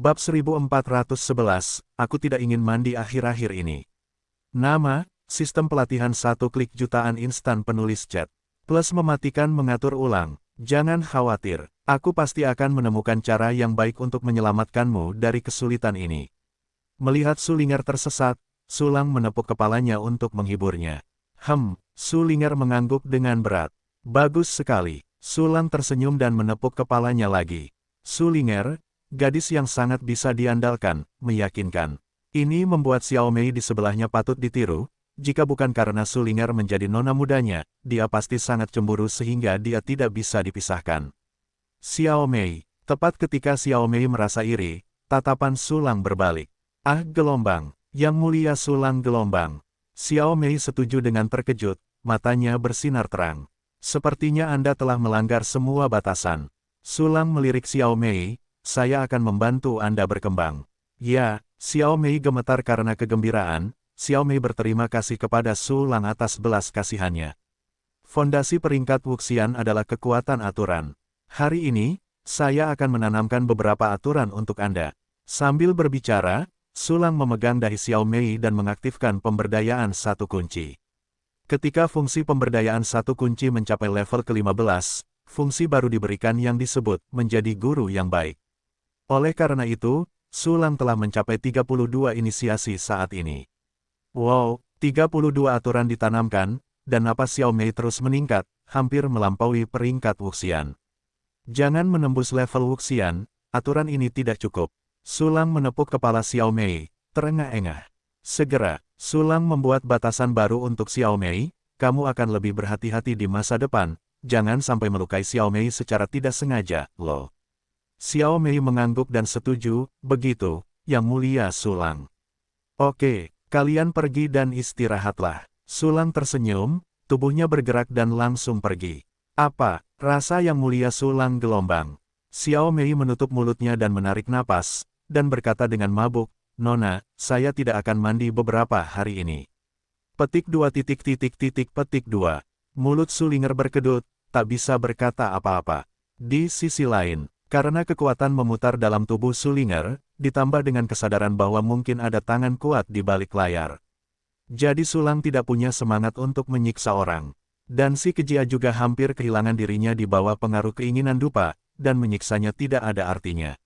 Bab 1411, aku tidak ingin mandi akhir-akhir ini. Nama, sistem pelatihan 1 klik jutaan instan penulis chat. Plus mematikan mengatur ulang. Jangan khawatir, aku pasti akan menemukan cara yang baik untuk menyelamatkanmu dari kesulitan ini. Melihat Sulinger tersesat, Sulang menepuk kepalanya untuk menghiburnya. Sulinger mengangguk dengan berat. Bagus sekali. Sulang tersenyum dan menepuk kepalanya lagi. Sulinger, gadis yang sangat bisa diandalkan, meyakinkan. Ini membuat Xiaomei di sebelahnya patut ditiru, jika bukan karena Sulinger menjadi nona mudanya, dia pasti sangat cemburu sehingga dia tidak bisa dipisahkan. Xiaomei, tepat ketika Xiaomei merasa iri, tatapan Sulang berbalik. Ah gelombang, yang mulia Sulang gelombang. Xiaomei setuju dengan terkejut, matanya bersinar terang. Sepertinya Anda telah melanggar semua batasan. Sulang melirik Xiaomei, saya akan membantu Anda berkembang. Ya, Xiaomei gemetar karena kegembiraan, Xiaomei berterima kasih kepada Sulang atas belas kasihannya. Fondasi peringkat Wuxian adalah kekuatan aturan. Hari ini, saya akan menanamkan beberapa aturan untuk Anda. Sambil berbicara, Sulang memegang dahi Xiaomei dan mengaktifkan pemberdayaan 1 kunci. Ketika fungsi pemberdayaan 1 kunci mencapai level ke-15, fungsi baru diberikan yang disebut menjadi guru yang baik. Oleh karena itu, Sulang telah mencapai 32 inisiasi saat ini. Wow, 32 aturan ditanamkan, dan napas Xiaomei terus meningkat, hampir melampaui peringkat Wuxian. Jangan menembus level Wuxian, aturan ini tidak cukup. Sulang menepuk kepala Xiaomei, terengah-engah. Segera, Sulang membuat batasan baru untuk Xiaomei, kamu akan lebih berhati-hati di masa depan, jangan sampai melukai Xiaomei secara tidak sengaja, loh. Xiaomei mengangguk dan setuju, begitu, yang mulia Sulang. Oke, kalian pergi dan istirahatlah. Sulang tersenyum, tubuhnya bergerak dan langsung pergi. Apa, rasa yang mulia Sulang gelombang. Xiaomei menutup mulutnya dan menarik napas, dan berkata dengan mabuk, Nona, saya tidak akan mandi beberapa hari ini. Petik 2 petik 2. Mulut Sulinger berkedut, tak bisa berkata apa-apa. Di sisi lain, karena kekuatan memutar dalam tubuh Sulinger, ditambah dengan kesadaran bahwa mungkin ada tangan kuat di balik layar. Jadi Sulang tidak punya semangat untuk menyiksa orang. Dan si Kejia juga hampir kehilangan dirinya di bawah pengaruh keinginan dupa, dan menyiksanya tidak ada artinya.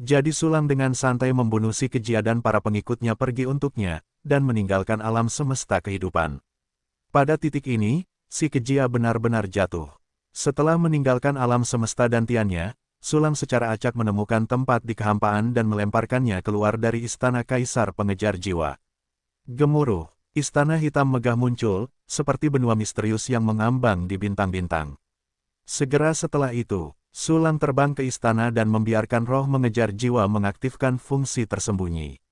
Jadi Sulang dengan santai membunuh si Kejia dan para pengikutnya pergi untuknya, dan meninggalkan alam semesta kehidupan. Pada titik ini, si Kejia benar-benar jatuh. Setelah meninggalkan alam semesta dantiannya, Sulang secara acak menemukan tempat di kehampaan dan melemparkannya keluar dari istana kaisar pengejar jiwa. Gemuruh, istana hitam megah muncul, seperti benua misterius yang mengambang di bintang-bintang. Segera setelah itu, Sulang terbang ke istana dan membiarkan roh mengejar jiwa mengaktifkan fungsi tersembunyi.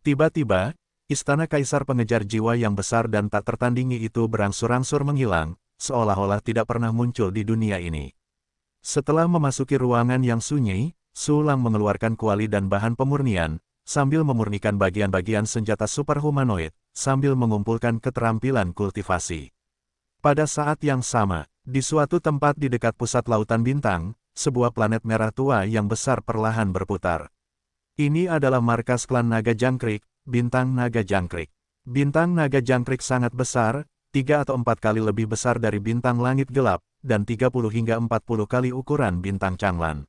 Tiba-tiba, istana kaisar pengejar jiwa yang besar dan tak tertandingi itu berangsur-angsur menghilang, seolah-olah tidak pernah muncul di dunia ini. Setelah memasuki ruangan yang sunyi, Sulang mengeluarkan kuali dan bahan pemurnian, sambil memurnikan bagian-bagian senjata superhumanoid, sambil mengumpulkan keterampilan kultivasi. Pada saat yang sama, di suatu tempat di dekat pusat lautan bintang, sebuah planet merah tua yang besar perlahan berputar. Ini adalah markas klan Naga Jangkrik, Bintang Naga Jangkrik. Bintang Naga Jangkrik sangat besar, 3 atau 4 kali lebih besar dari bintang langit gelap, dan 30 hingga 40 kali ukuran bintang Changlan.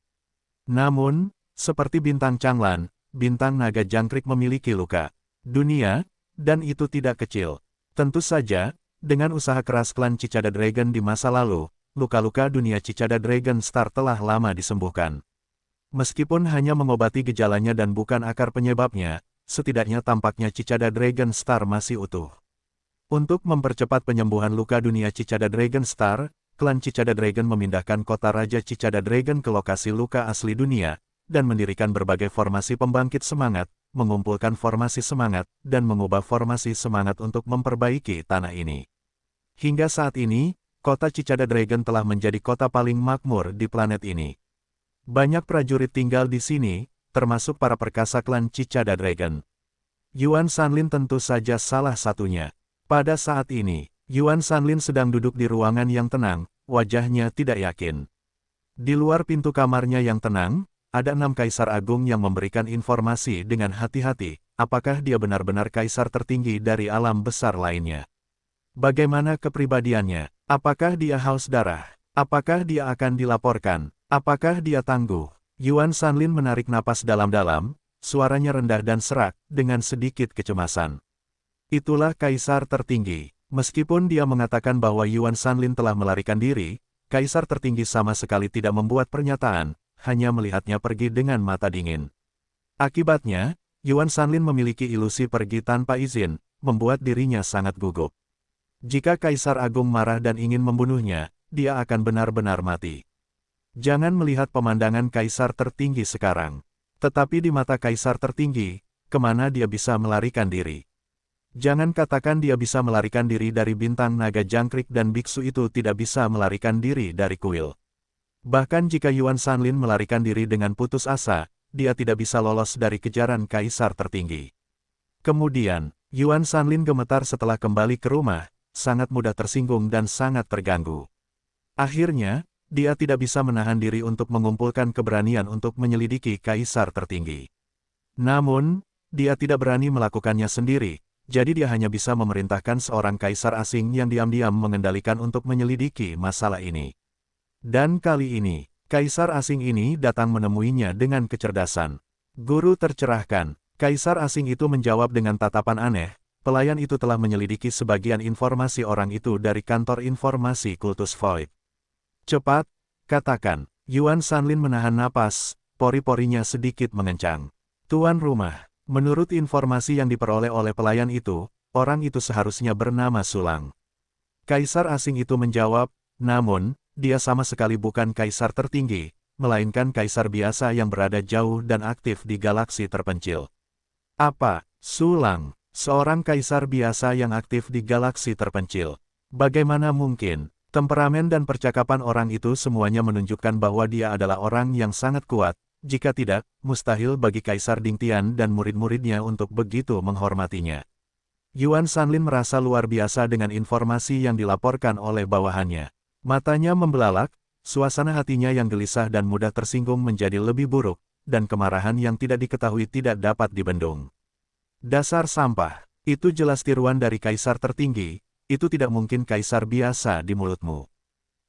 Namun, seperti bintang Changlan, bintang Naga Jangkrik memiliki luka dunia, dan itu tidak kecil. Tentu saja, dengan usaha keras klan Cicada Dragon di masa lalu, luka-luka dunia Cicada Dragon Star telah lama disembuhkan. Meskipun hanya mengobati gejalanya dan bukan akar penyebabnya, setidaknya tampaknya Cicada Dragon Star masih utuh. Untuk mempercepat penyembuhan luka dunia Cicada Dragon Star, klan Cicada Dragon memindahkan kota Raja Cicada Dragon ke lokasi luka asli dunia, dan mendirikan berbagai formasi pembangkit semangat, mengumpulkan formasi semangat, dan mengubah formasi semangat untuk memperbaiki tanah ini. Hingga saat ini, kota Cicada Dragon telah menjadi kota paling makmur di planet ini. Banyak prajurit tinggal di sini, termasuk para perkasa klan Cicada Dragon. Yuan Sanlin tentu saja salah satunya. Pada saat ini, Yuan Sanlin sedang duduk di ruangan yang tenang, wajahnya tidak yakin. Di luar pintu kamarnya yang tenang, ada 6 kaisar agung yang memberikan informasi dengan hati-hati, apakah dia benar-benar kaisar tertinggi dari alam besar lainnya. Bagaimana kepribadiannya? Apakah dia haus darah? Apakah dia akan dilaporkan? Apakah dia tangguh? Yuan Shanlin menarik napas dalam-dalam, suaranya rendah dan serak, dengan sedikit kecemasan. Itulah kaisar tertinggi. Meskipun dia mengatakan bahwa Yuan Shanlin telah melarikan diri, kaisar tertinggi sama sekali tidak membuat pernyataan, hanya melihatnya pergi dengan mata dingin. Akibatnya, Yuan Shanlin memiliki ilusi pergi tanpa izin, membuat dirinya sangat gugup. Jika Kaisar Agung marah dan ingin membunuhnya, dia akan benar-benar mati. Jangan melihat pemandangan Kaisar tertinggi sekarang. Tetapi di mata Kaisar tertinggi, kemana dia bisa melarikan diri? Jangan katakan dia bisa melarikan diri dari bintang naga jangkrik dan biksu itu tidak bisa melarikan diri dari kuil. Bahkan jika Yuan Shanlin melarikan diri dengan putus asa, dia tidak bisa lolos dari kejaran Kaisar tertinggi. Kemudian, Yuan Shanlin gemetar setelah kembali ke rumah, sangat mudah tersinggung dan sangat terganggu. Akhirnya, dia tidak bisa menahan diri untuk mengumpulkan keberanian untuk menyelidiki Kaisar tertinggi. Namun, dia tidak berani melakukannya sendiri, jadi dia hanya bisa memerintahkan seorang kaisar asing yang diam-diam mengendalikan untuk menyelidiki masalah ini. Dan kali ini, kaisar asing ini datang menemuinya dengan kecerdasan. Guru tercerahkan, kaisar asing itu menjawab dengan tatapan aneh, pelayan itu telah menyelidiki sebagian informasi orang itu dari kantor informasi kultus Void. Cepat, katakan. Yuan Shanlin menahan napas, pori-porinya sedikit mengencang. Tuan rumah, menurut informasi yang diperoleh oleh pelayan itu, orang itu seharusnya bernama Sulang. Kaisar asing itu menjawab, namun, dia sama sekali bukan kaisar tertinggi, melainkan kaisar biasa yang berada jauh dan aktif di galaksi terpencil. Apa? Sulang, seorang kaisar biasa yang aktif di galaksi terpencil. Bagaimana mungkin? Temperamen dan percakapan orang itu semuanya menunjukkan bahwa dia adalah orang yang sangat kuat, jika tidak, mustahil bagi Kaisar Dingtian dan murid-muridnya untuk begitu menghormatinya. Yuan Shanlin merasa luar biasa dengan informasi yang dilaporkan oleh bawahannya. Matanya membelalak, suasana hatinya yang gelisah dan mudah tersinggung menjadi lebih buruk, dan kemarahan yang tidak diketahui tidak dapat dibendung. Dasar sampah, itu jelas tiruan dari Kaisar tertinggi. Itu tidak mungkin kaisar biasa di mulutmu.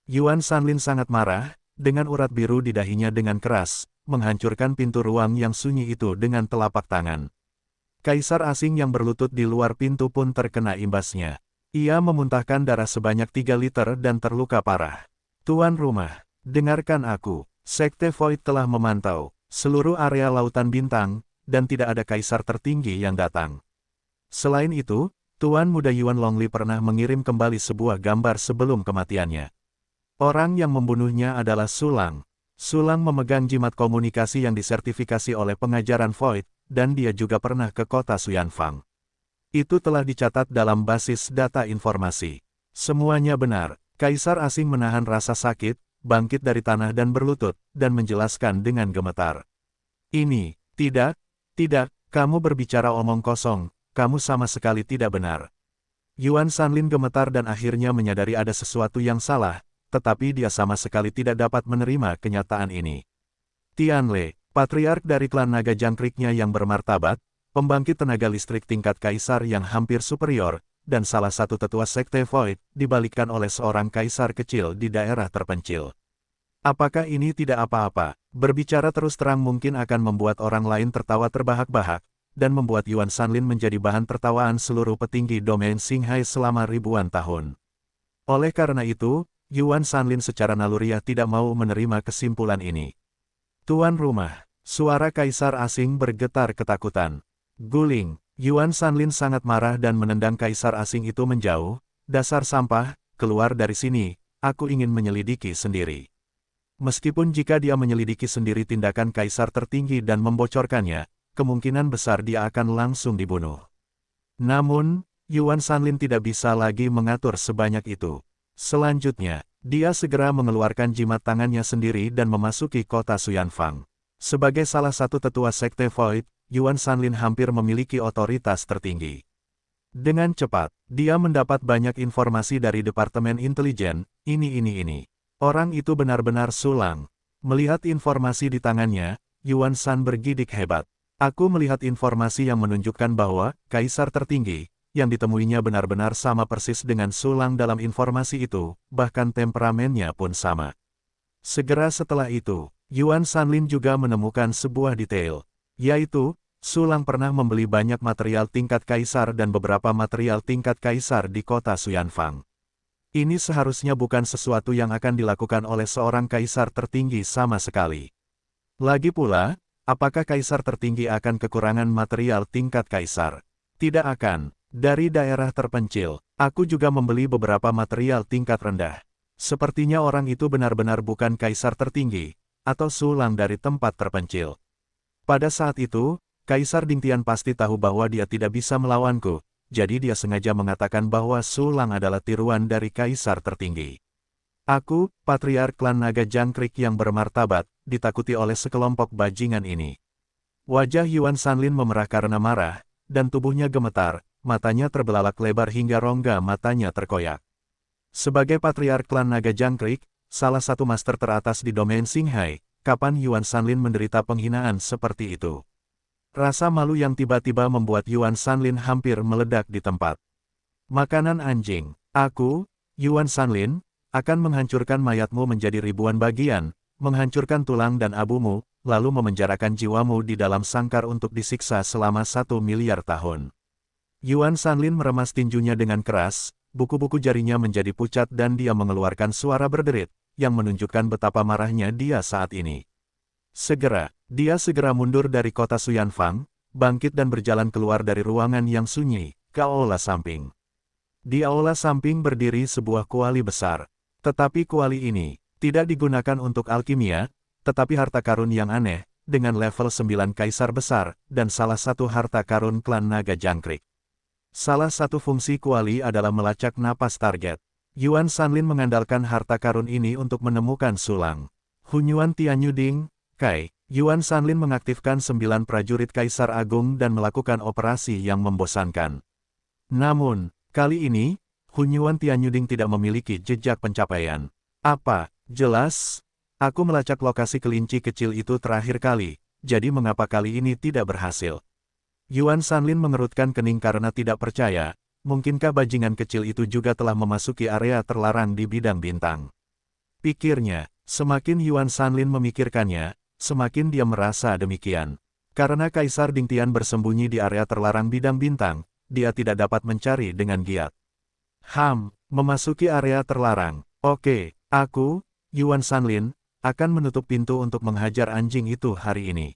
Yuan Shanlin sangat marah, dengan urat biru di dahinya dengan keras, menghancurkan pintu ruang yang sunyi itu dengan telapak tangan. Kaisar asing yang berlutut di luar pintu pun terkena imbasnya. Ia memuntahkan darah sebanyak 3 liter dan terluka parah. Tuan rumah, dengarkan aku. Sekte Void telah memantau seluruh area Lautan Bintang, dan tidak ada kaisar tertinggi yang datang. Selain itu, Tuan Muda Yuan Longli pernah mengirim kembali sebuah gambar sebelum kematiannya. Orang yang membunuhnya adalah Sulang. Sulang memegang jimat komunikasi yang disertifikasi oleh pengajaran Void, dan dia juga pernah ke kota Xuyanfang. Itu telah dicatat dalam basis data informasi. Semuanya benar. Kaisar asing menahan rasa sakit, bangkit dari tanah dan berlutut, dan menjelaskan dengan gemetar. Ini, tidak, kamu berbicara omong kosong. Kamu sama sekali tidak benar. Yuan Shanlin gemetar dan akhirnya menyadari ada sesuatu yang salah, tetapi dia sama sekali tidak dapat menerima kenyataan ini. Tianle, patriark dari klan naga jangkriknya yang bermartabat, pembangkit tenaga listrik tingkat kaisar yang hampir superior, dan salah satu tetua sekte Void, dibalikkan oleh seorang kaisar kecil di daerah terpencil. Apakah ini tidak apa-apa? Berbicara terus terang mungkin akan membuat orang lain tertawa terbahak-bahak, dan membuat Yuan Shanlin menjadi bahan tertawaan seluruh petinggi domain Qinghai selama ribuan tahun. Oleh karena itu, Yuan Shanlin secara naluriah tidak mau menerima kesimpulan ini. Tuan rumah, suara kaisar asing bergetar ketakutan. Guling, Yuan Shanlin sangat marah dan menendang kaisar asing itu menjauh. Dasar sampah, keluar dari sini, aku ingin menyelidiki sendiri. Meskipun jika dia menyelidiki sendiri tindakan kaisar tertinggi dan membocorkannya, kemungkinan besar dia akan langsung dibunuh. Namun, Yuan Shanlin tidak bisa lagi mengatur sebanyak itu. Selanjutnya, dia segera mengeluarkan jimat tangannya sendiri dan memasuki kota Xuyanfang. Sebagai salah satu tetua sekte Void, Yuan Shanlin hampir memiliki otoritas tertinggi. Dengan cepat, dia mendapat banyak informasi dari Departemen Intelijen, ini. Orang itu benar-benar Sulang. Melihat informasi di tangannya, Yuan Shan bergidik hebat. Aku melihat informasi yang menunjukkan bahwa kaisar tertinggi yang ditemuinya benar-benar sama persis dengan Sulang dalam informasi itu, bahkan temperamennya pun sama. Segera setelah itu, Yuan Shanlin juga menemukan sebuah detail, yaitu Sulang pernah membeli banyak material tingkat kaisar dan beberapa material tingkat kaisar di kota Xuanfang. Ini seharusnya bukan sesuatu yang akan dilakukan oleh seorang kaisar tertinggi sama sekali. Lagi pula, apakah kaisar tertinggi akan kekurangan material tingkat kaisar? Tidak akan. Dari daerah terpencil, aku juga membeli beberapa material tingkat rendah. Sepertinya orang itu benar-benar bukan kaisar tertinggi, atau Sulang dari tempat terpencil. Pada saat itu, Kaisar Dingtian pasti tahu bahwa dia tidak bisa melawanku, jadi dia sengaja mengatakan bahwa Sulang adalah tiruan dari kaisar tertinggi. Aku, patriark klan naga jangkrik yang bermartabat, ditakuti oleh sekelompok bajingan ini. Wajah Yuan Shanlin memerah karena marah, dan tubuhnya gemetar, matanya terbelalak lebar hingga rongga matanya terkoyak. Sebagai patriark klan naga jangkrik, salah satu master teratas di domain Xinghai, kapan Yuan Shanlin menderita penghinaan seperti itu? Rasa malu yang tiba-tiba membuat Yuan Shanlin hampir meledak di tempat. Makanan anjing. Aku, Yuan Shanlin, akan menghancurkan mayatmu menjadi ribuan bagian, menghancurkan tulang dan abumu, lalu memenjarakan jiwamu di dalam sangkar untuk disiksa selama 1 miliar tahun. Yuan Shanlin meremas tinjunya dengan keras, buku-buku jarinya menjadi pucat dan dia mengeluarkan suara berderit, yang menunjukkan betapa marahnya dia saat ini. Dia segera mundur dari kota Xuanfang, bangkit dan berjalan keluar dari ruangan yang sunyi, ke aula samping. Di aula samping berdiri sebuah kuali besar. Tetapi kuali ini, tidak digunakan untuk alkimia, tetapi harta karun yang aneh, dengan level 9 kaisar besar, dan salah satu harta karun klan naga jangkrik. Salah satu fungsi kuali adalah melacak napas target. Yuan Shanlin mengandalkan harta karun ini untuk menemukan Sulang. Hunyuan Tianyuding, Kai, Yuan Shanlin mengaktifkan 9 prajurit Kaisar Agung dan melakukan operasi yang membosankan. Namun, kali ini, Hunyuan Tianyuding tidak memiliki jejak pencapaian. Apa? Jelas? Aku melacak lokasi kelinci kecil itu terakhir kali, jadi mengapa kali ini tidak berhasil? Yuan Shanlin mengerutkan kening karena tidak percaya, mungkinkah bajingan kecil itu juga telah memasuki area terlarang di bidang bintang? Pikirnya, semakin Yuan Shanlin memikirkannya, semakin dia merasa demikian. Karena Kaisar Dingtian bersembunyi di area terlarang bidang bintang, dia tidak dapat mencari dengan giat. Memasuki area terlarang. Oke, aku, Yuan Shanlin, akan menutup pintu untuk menghajar anjing itu hari ini.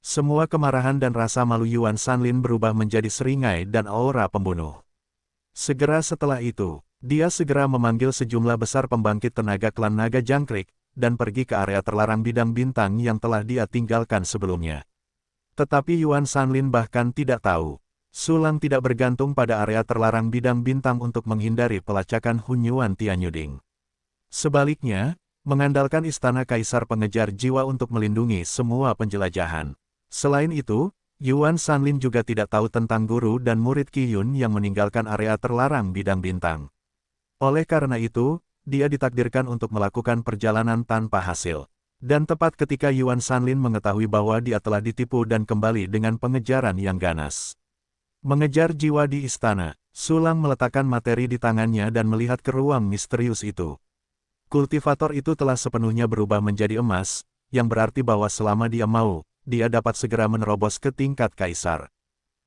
Semua kemarahan dan rasa malu Yuan Shanlin berubah menjadi seringai dan aura pembunuh. Segera setelah itu, dia segera memanggil sejumlah besar pembangkit tenaga klan naga jangkrik, dan pergi ke area terlarang bidang bintang yang telah dia tinggalkan sebelumnya. Tetapi Yuan Shanlin bahkan tidak tahu, Sulang tidak bergantung pada area terlarang bidang bintang untuk menghindari pelacakan Hunyuan Tianyuding. Sebaliknya, mengandalkan istana kaisar pengejar jiwa untuk melindungi semua penjelajahan. Selain itu, Yuan Shanlin juga tidak tahu tentang guru dan murid Qiyun yang meninggalkan area terlarang bidang bintang. Oleh karena itu, dia ditakdirkan untuk melakukan perjalanan tanpa hasil. Dan tepat ketika Yuan Shanlin mengetahui bahwa dia telah ditipu dan kembali dengan pengejaran yang ganas. Mengejar jiwa di istana, Sulang meletakkan materi di tangannya dan melihat ke ruang misterius itu. Kultivator itu telah sepenuhnya berubah menjadi emas, yang berarti bahwa selama dia mau, dia dapat segera menerobos ke tingkat kaisar.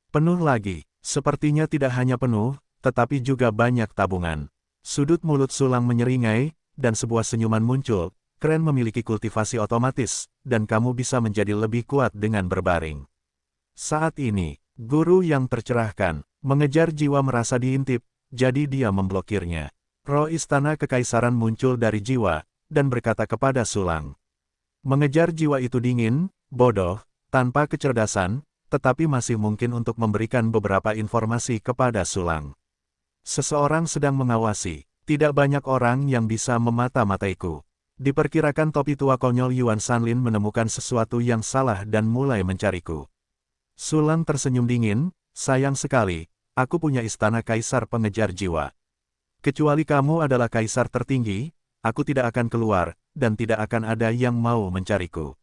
Penuh lagi, sepertinya tidak hanya penuh, tetapi juga banyak tabungan. Sudut mulut Sulang menyeringai, dan sebuah senyuman muncul. Keren memiliki kultivasi otomatis, dan kamu bisa menjadi lebih kuat dengan berbaring. Saat ini, guru yang tercerahkan, mengejar jiwa merasa diintip, jadi dia memblokirnya. Roh istana kekaisaran muncul dari jiwa, dan berkata kepada Sulang. Mengejar jiwa itu dingin, bodoh, tanpa kecerdasan, tetapi masih mungkin untuk memberikan beberapa informasi kepada Sulang. Seseorang sedang mengawasi, tidak banyak orang yang bisa memata-mataiku. Diperkirakan topi tua konyol Yuan Shanlin menemukan sesuatu yang salah dan mulai mencariku. Sulang tersenyum dingin, sayang sekali, aku punya istana kaisar pengejar jiwa. Kecuali kamu adalah kaisar tertinggi, aku tidak akan keluar, dan tidak akan ada yang mau mencariku.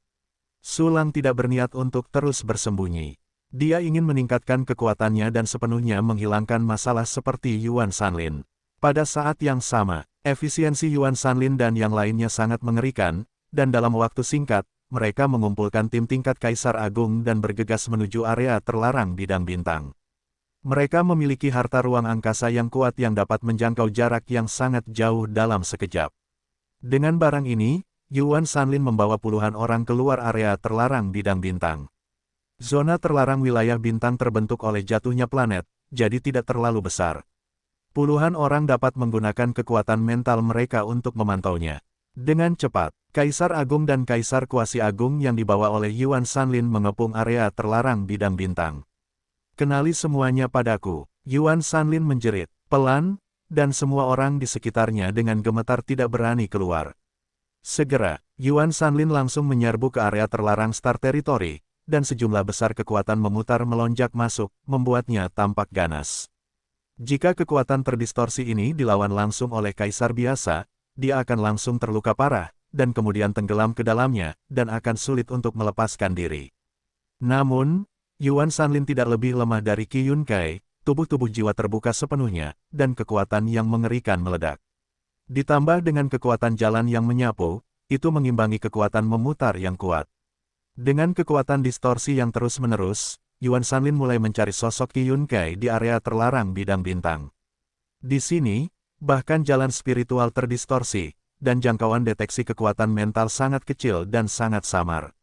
Sulang tidak berniat untuk terus bersembunyi. Dia ingin meningkatkan kekuatannya dan sepenuhnya menghilangkan masalah seperti Yuan Sanlin. Pada saat yang sama, efisiensi Yuan Sanlin dan yang lainnya sangat mengerikan, dan dalam waktu singkat, mereka mengumpulkan tim tingkat Kaisar Agung dan bergegas menuju area terlarang bidang bintang. Mereka memiliki harta ruang angkasa yang kuat yang dapat menjangkau jarak yang sangat jauh dalam sekejap. Dengan barang ini, Yuan Sanlin membawa puluhan orang keluar area terlarang bidang bintang. Zona terlarang wilayah bintang terbentuk oleh jatuhnya planet, jadi tidak terlalu besar. Puluhan orang dapat menggunakan kekuatan mental mereka untuk memantaunya. Dengan cepat, Kaisar Agung dan Kaisar Kuasi Agung yang dibawa oleh Yuan Sanlin mengepung area terlarang bidang bintang. Kenali semuanya padaku, Yuan Sanlin menjerit, pelan, dan semua orang di sekitarnya dengan gemetar tidak berani keluar. Segera, Yuan Sanlin langsung menyerbu ke area terlarang Star Territory, dan sejumlah besar kekuatan memutar melonjak masuk, membuatnya tampak ganas. Jika kekuatan terdistorsi ini dilawan langsung oleh kaisar biasa, dia akan langsung terluka parah, dan kemudian tenggelam ke dalamnya, dan akan sulit untuk melepaskan diri. Namun, Yuan Sanlin tidak lebih lemah dari Qi Yunkai, tubuh-tubuh jiwa terbuka sepenuhnya, dan kekuatan yang mengerikan meledak. Ditambah dengan kekuatan jalan yang menyapu, itu mengimbangi kekuatan memutar yang kuat. Dengan kekuatan distorsi yang terus-menerus, Yuan Sanlin mulai mencari sosok Qi Yunkai di area terlarang bidang bintang. Di sini, bahkan jalan spiritual terdistorsi, dan jangkauan deteksi kekuatan mental sangat kecil dan sangat samar.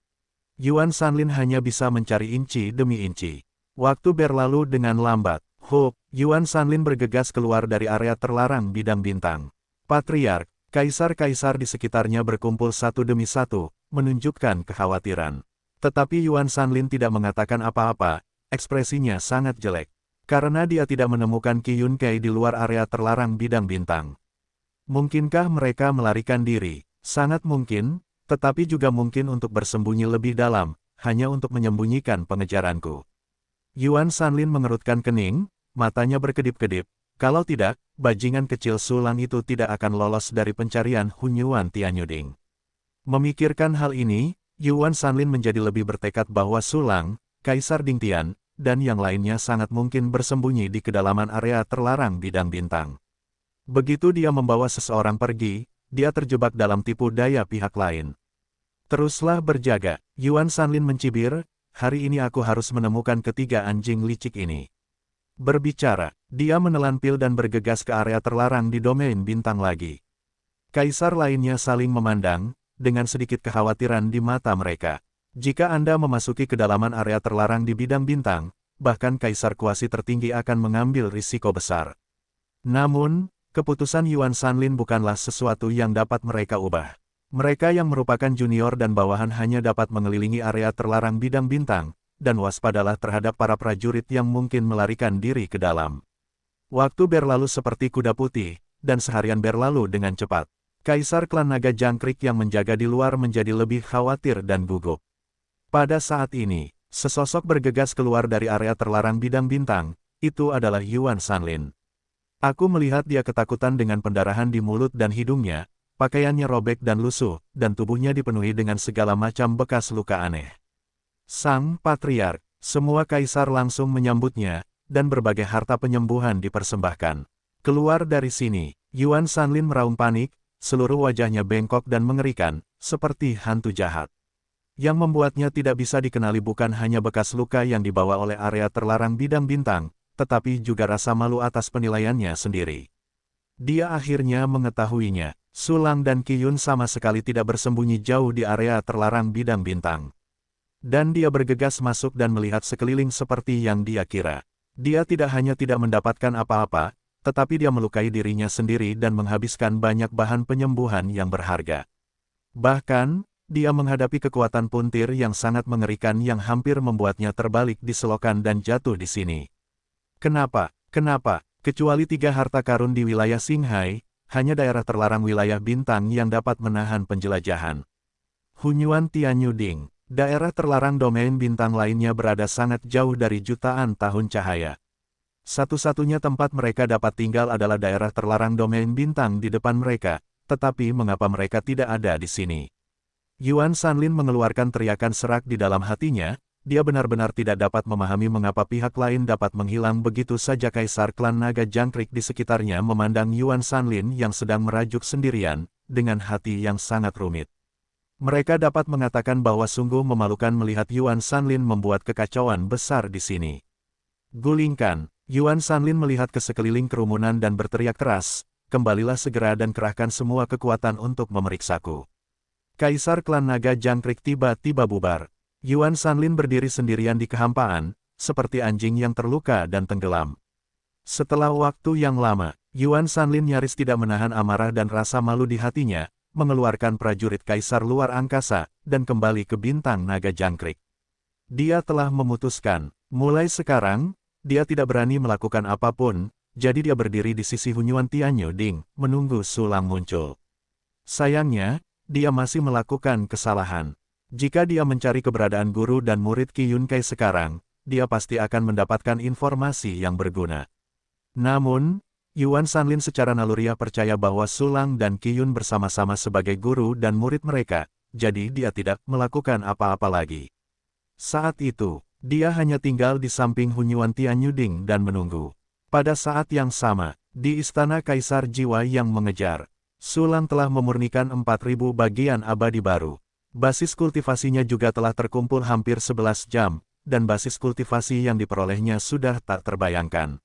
Yuan Sanlin hanya bisa mencari inci demi inci. Waktu berlalu dengan lambat. Yuan Sanlin bergegas keluar dari area terlarang bidang bintang. Patriark, kaisar-kaisar di sekitarnya berkumpul satu demi satu, menunjukkan kekhawatiran. Tetapi Yuan Sanlin tidak mengatakan apa-apa, ekspresinya sangat jelek. Karena dia tidak menemukan Qi Yunkai di luar area terlarang bidang bintang. Mungkinkah mereka melarikan diri? Sangat mungkin. Tetapi juga mungkin untuk bersembunyi lebih dalam, hanya untuk menyembunyikan pengejaranku. Yuan Sanlin mengerutkan kening, matanya berkedip-kedip. Kalau tidak, bajingan kecil Sulang itu tidak akan lolos dari pencarian Hunyuan Tianyuding. Memikirkan hal ini, Yuan Sanlin menjadi lebih bertekad bahwa Sulang, Kaisar Dingtian, dan yang lainnya sangat mungkin bersembunyi di kedalaman area terlarang bidang bintang. Begitu dia membawa seseorang pergi, dia terjebak dalam tipu daya pihak lain. Teruslah berjaga, Yuan Sanlin mencibir, hari ini aku harus menemukan ketiga anjing licik ini. Berbicara, dia menelan pil dan bergegas ke area terlarang di domain bintang lagi. Kaisar lainnya saling memandang, dengan sedikit kekhawatiran di mata mereka. Jika Anda memasuki kedalaman area terlarang di bidang bintang, bahkan Kaisar Kuasi tertinggi akan mengambil risiko besar. Namun, keputusan Yuan Sanlin bukanlah sesuatu yang dapat mereka ubah. Mereka yang merupakan junior dan bawahan hanya dapat mengelilingi area terlarang bidang bintang, dan waspadalah terhadap para prajurit yang mungkin melarikan diri ke dalam. Waktu berlalu seperti kuda putih, dan seharian berlalu dengan cepat. Kaisar klan naga jangkrik yang menjaga di luar menjadi lebih khawatir dan gugup. Pada saat ini, sesosok bergegas keluar dari area terlarang bidang bintang, itu adalah Yuan Sanlin. Aku melihat dia ketakutan dengan pendarahan di mulut dan hidungnya, pakaiannya robek dan lusuh, dan tubuhnya dipenuhi dengan segala macam bekas luka aneh. Sang Patriark, semua kaisar langsung menyambutnya, dan berbagai harta penyembuhan dipersembahkan. Keluar dari sini, Yuan Sanlin meraung panik, seluruh wajahnya bengkok dan mengerikan, seperti hantu jahat. Yang membuatnya tidak bisa dikenali bukan hanya bekas luka yang dibawa oleh area terlarang bidang bintang, tetapi juga rasa malu atas penilaiannya sendiri. Dia akhirnya mengetahuinya. Sulang dan Qi Yun sama sekali tidak bersembunyi jauh di area terlarang bidang bintang. Dan dia bergegas masuk dan melihat sekeliling seperti yang dia kira. Dia tidak hanya tidak mendapatkan apa-apa, tetapi dia melukai dirinya sendiri dan menghabiskan banyak bahan penyembuhan yang berharga. Bahkan, dia menghadapi kekuatan puntir yang sangat mengerikan yang hampir membuatnya terbalik di selokan dan jatuh di sini. Kenapa? Kecuali 3 harta karun di wilayah Qinghai, hanya daerah terlarang wilayah bintang yang dapat menahan penjelajahan. Hunyuan Tianyuding, daerah terlarang domain bintang lainnya berada sangat jauh dari jutaan tahun cahaya. Satu-satunya tempat mereka dapat tinggal adalah daerah terlarang domain bintang di depan mereka, tetapi mengapa mereka tidak ada di sini? Yuan Sanlin mengeluarkan teriakan serak di dalam hatinya, dia benar-benar tidak dapat memahami mengapa pihak lain dapat menghilang begitu saja. Kaisar klan naga jangkrik di sekitarnya memandang Yuan Sanlin yang sedang merajuk sendirian, dengan hati yang sangat rumit. Mereka dapat mengatakan bahwa sungguh memalukan melihat Yuan Sanlin membuat kekacauan besar di sini. Gulingkan, Yuan Sanlin melihat ke sekeliling kerumunan dan berteriak keras, kembalilah segera dan kerahkan semua kekuatan untuk memeriksaku. Kaisar klan naga jangkrik tiba-tiba bubar. Yuan Sanlin berdiri sendirian di kehampaan, seperti anjing yang terluka dan tenggelam. Setelah waktu yang lama, Yuan Sanlin nyaris tidak menahan amarah dan rasa malu di hatinya, mengeluarkan prajurit kaisar luar angkasa, dan kembali ke bintang naga jangkrik. Dia telah memutuskan, mulai sekarang, dia tidak berani melakukan apapun, jadi dia berdiri di sisi Hunyuan Tianyuding, menunggu Sulang muncul. Sayangnya, dia masih melakukan kesalahan. Jika dia mencari keberadaan guru dan murid Qi Yunkai sekarang, dia pasti akan mendapatkan informasi yang berguna. Namun, Yuan Sanlin secara naluriah percaya bahwa Sulang dan Qi Yun bersama-sama sebagai guru dan murid mereka, jadi dia tidak melakukan apa-apa lagi. Saat itu, dia hanya tinggal di samping Hunyuan Tianyuding dan menunggu. Pada saat yang sama, di istana Kaisar Jiwa yang mengejar, Sulang telah memurnikan 4.000 bagian abadi baru. Basis kultivasinya juga telah terkumpul hampir 11 jam, dan basis kultivasi yang diperolehnya sudah tak terbayangkan.